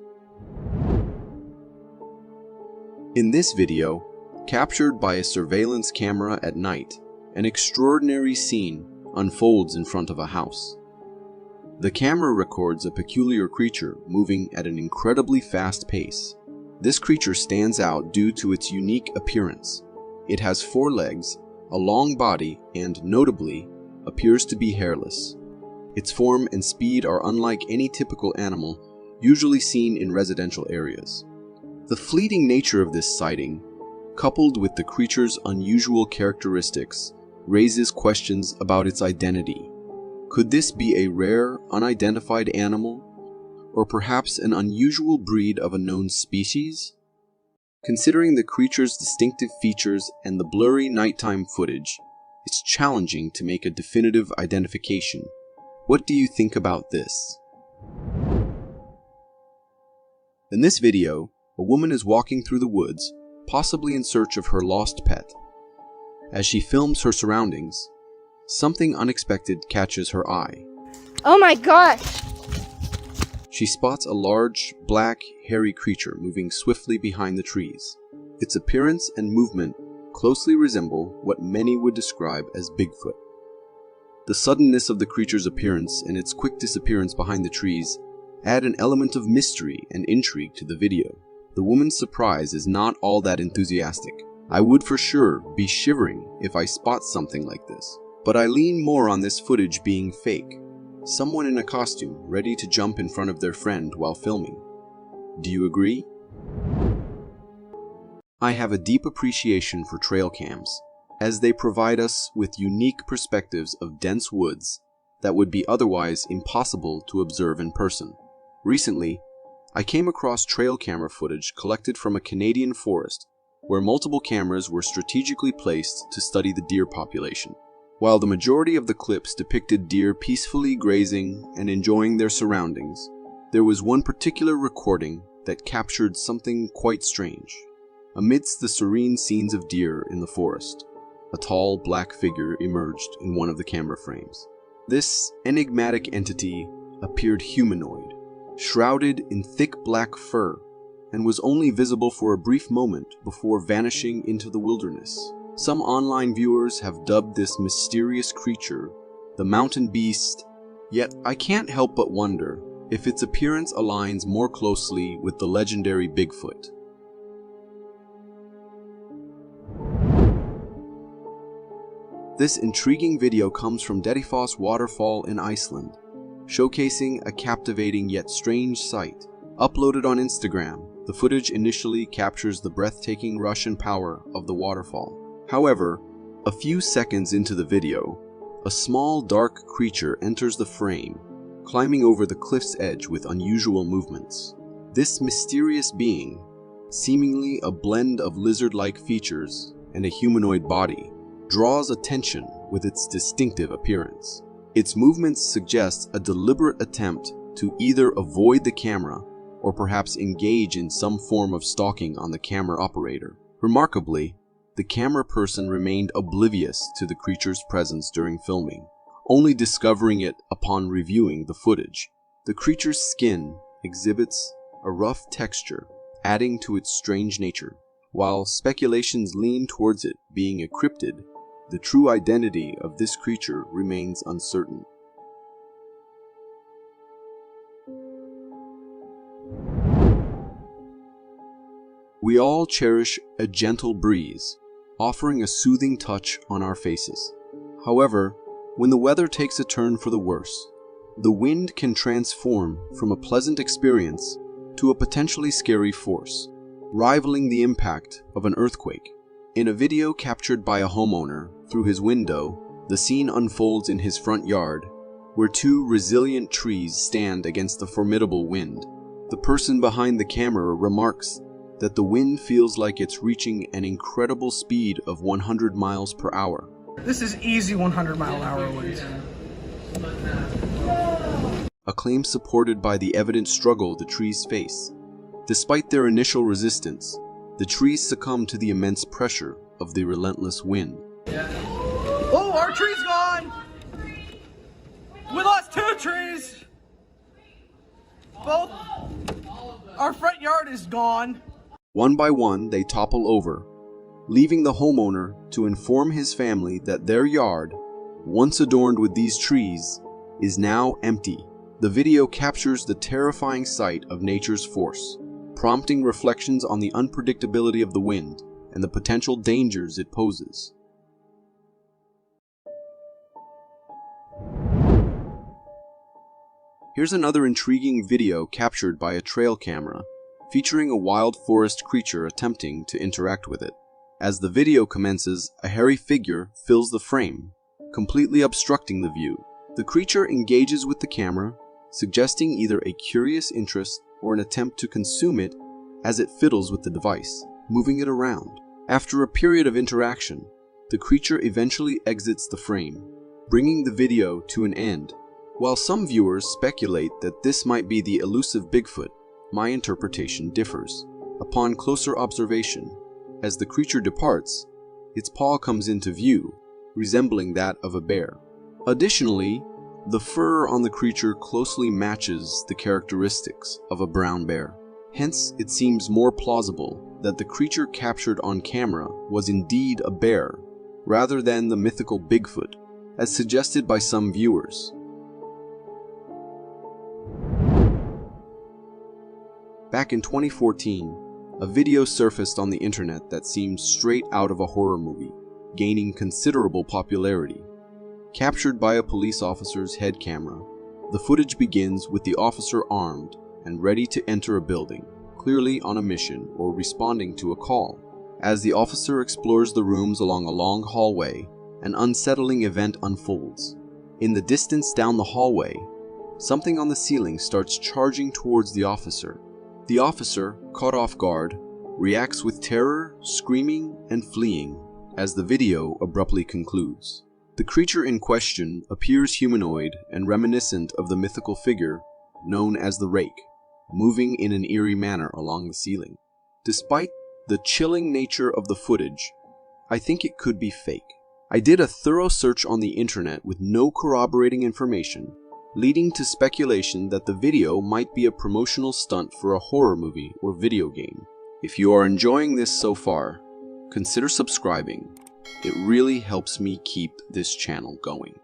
In this video, captured by a surveillance camera at night, an extraordinary scene unfolds in front of a house. The camera records a peculiar creature moving at an incredibly fast pace. This creature stands out due to its unique appearance. It has 4 legs, a long body, and notably, appears to be hairless. Its form and speed are unlike any typical animal usually seen in residential areas. The fleeting nature of this sighting, coupled with the creature's unusual characteristics, raises questions about its identity. Could this be a rare, unidentified animal, or perhaps an unusual breed of a known species? Considering the creature's distinctive features and the blurry nighttime footage, it's challenging to make a definitive identification. What do you think about this? In this video, a woman is walking through the woods, possibly in search of her lost pet. As she films her surroundings, something unexpected catches her eye. Oh my gosh! She spots a large, black, hairy creature moving swiftly behind the trees. Its appearance and movement closely resemble what many would describe as Bigfoot. The suddenness of the creature's appearance and its quick disappearance behind the trees add an element of mystery and intrigue to the video. The woman's surprise is not all that enthusiastic. I would for sure be shivering if I spot something like this. But I lean more on this footage being fake. Someone in a costume ready to jump in front of their friend while filming. Do you agree? I have a deep appreciation for trail cams, as they provide us with unique perspectives of dense woods that would be otherwise impossible to observe in person. Recently, I came across trail camera footage collected from a Canadian forest where multiple cameras were strategically placed to study the deer population. While the majority of the clips depicted deer peacefully grazing and enjoying their surroundings, there was one particular recording that captured something quite strange. Amidst the serene scenes of deer in the forest, a tall black figure emerged in one of the camera frames. This enigmatic entity appeared humanoid, shrouded in thick black fur, and was only visible for a brief moment before vanishing into the wilderness. Some online viewers have dubbed this mysterious creature the mountain beast, yet I can't help but wonder if its appearance aligns more closely with the legendary Bigfoot. This intriguing video comes from Dettifoss Waterfall in Iceland, showcasing a captivating yet strange sight. Uploaded on Instagram, the footage initially captures the breathtaking rush and power of the waterfall. However, a few seconds into the video, a small dark creature enters the frame, climbing over the cliff's edge with unusual movements. This mysterious being, seemingly a blend of lizard-like features and a humanoid body, draws attention with its distinctive appearance. Its movements suggest a deliberate attempt to either avoid the camera or perhaps engage in some form of stalking on the camera operator. Remarkably, the camera person remained oblivious to the creature's presence during filming, only discovering it upon reviewing the footage. The creature's skin exhibits a rough texture, adding to its strange nature. While speculations lean towards it being a cryptid, the true identity of this creature remains uncertain. We all cherish a gentle breeze, offering a soothing touch on our faces. However, when the weather takes a turn for the worse, the wind can transform from a pleasant experience to a potentially scary force, rivaling the impact of an earthquake. In a video captured by a homeowner through his window, the scene unfolds in his front yard, where two resilient trees stand against the formidable wind. The person behind the camera remarks that the wind feels like it's reaching an incredible speed of 100 miles per hour. This is easy 100-mile-an-hour winds. A claim supported by the evident struggle the trees face. Despite their initial resistance, the trees succumb to the immense pressure of the relentless wind. Oh, our tree's gone! We lost 2 trees! Both. Our front yard is gone. One by one, they topple over, leaving the homeowner to inform his family that their yard, once adorned with these trees, is now empty. The video captures the terrifying sight of nature's force, prompting reflections on the unpredictability of the wind and the potential dangers it poses. Here's another intriguing video captured by a trail camera, featuring a wild forest creature attempting to interact with it. As the video commences, a hairy figure fills the frame, completely obstructing the view. The creature engages with the camera, suggesting either a curious interest or an attempt to consume it as it fiddles with the device, moving it around. After a period of interaction, the creature eventually exits the frame, bringing the video to an end. While some viewers speculate that this might be the elusive Bigfoot, my interpretation differs. Upon closer observation, as the creature departs, its paw comes into view, resembling that of a bear. Additionally, the fur on the creature closely matches the characteristics of a brown bear. Hence, it seems more plausible that the creature captured on camera was indeed a bear, rather than the mythical Bigfoot, as suggested by some viewers. Back in 2014, a video surfaced on the internet that seemed straight out of a horror movie, gaining considerable popularity. Captured by a police officer's head camera, the footage begins with the officer armed and ready to enter a building, clearly on a mission or responding to a call. As the officer explores the rooms along a long hallway, an unsettling event unfolds. In the distance down the hallway, something on the ceiling starts charging towards the officer. The officer, caught off guard, reacts with terror, screaming, and fleeing as the video abruptly concludes. The creature in question appears humanoid and reminiscent of the mythical figure known as the Rake, moving in an eerie manner along the ceiling. Despite the chilling nature of the footage, I think it could be fake. I did a thorough search on the internet with no corroborating information, leading to speculation that the video might be a promotional stunt for a horror movie or video game. If you are enjoying this so far, consider subscribing. It really helps me keep this channel going.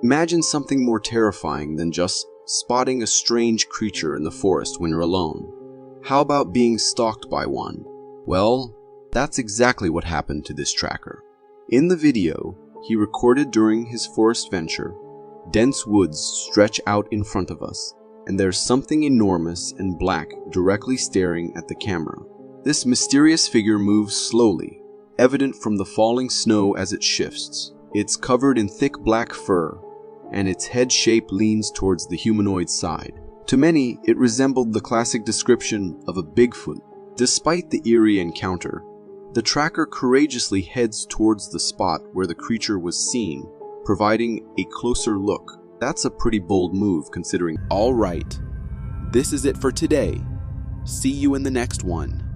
Imagine something more terrifying than just spotting a strange creature in the forest when you're alone. How about being stalked by one? Well, that's exactly what happened to this tracker. In the video he recorded during his forest venture, dense woods stretch out in front of us, and there's something enormous and black directly staring at the camera. This mysterious figure moves slowly, evident from the falling snow as it shifts. It's covered in thick black fur, and its head shape leans towards the humanoid side. To many, it resembled the classic description of a Bigfoot. Despite the eerie encounter, the tracker courageously heads towards the spot where the creature was seen, providing a closer look. That's a pretty bold move considering. All right, this is it for today. See you in the next one.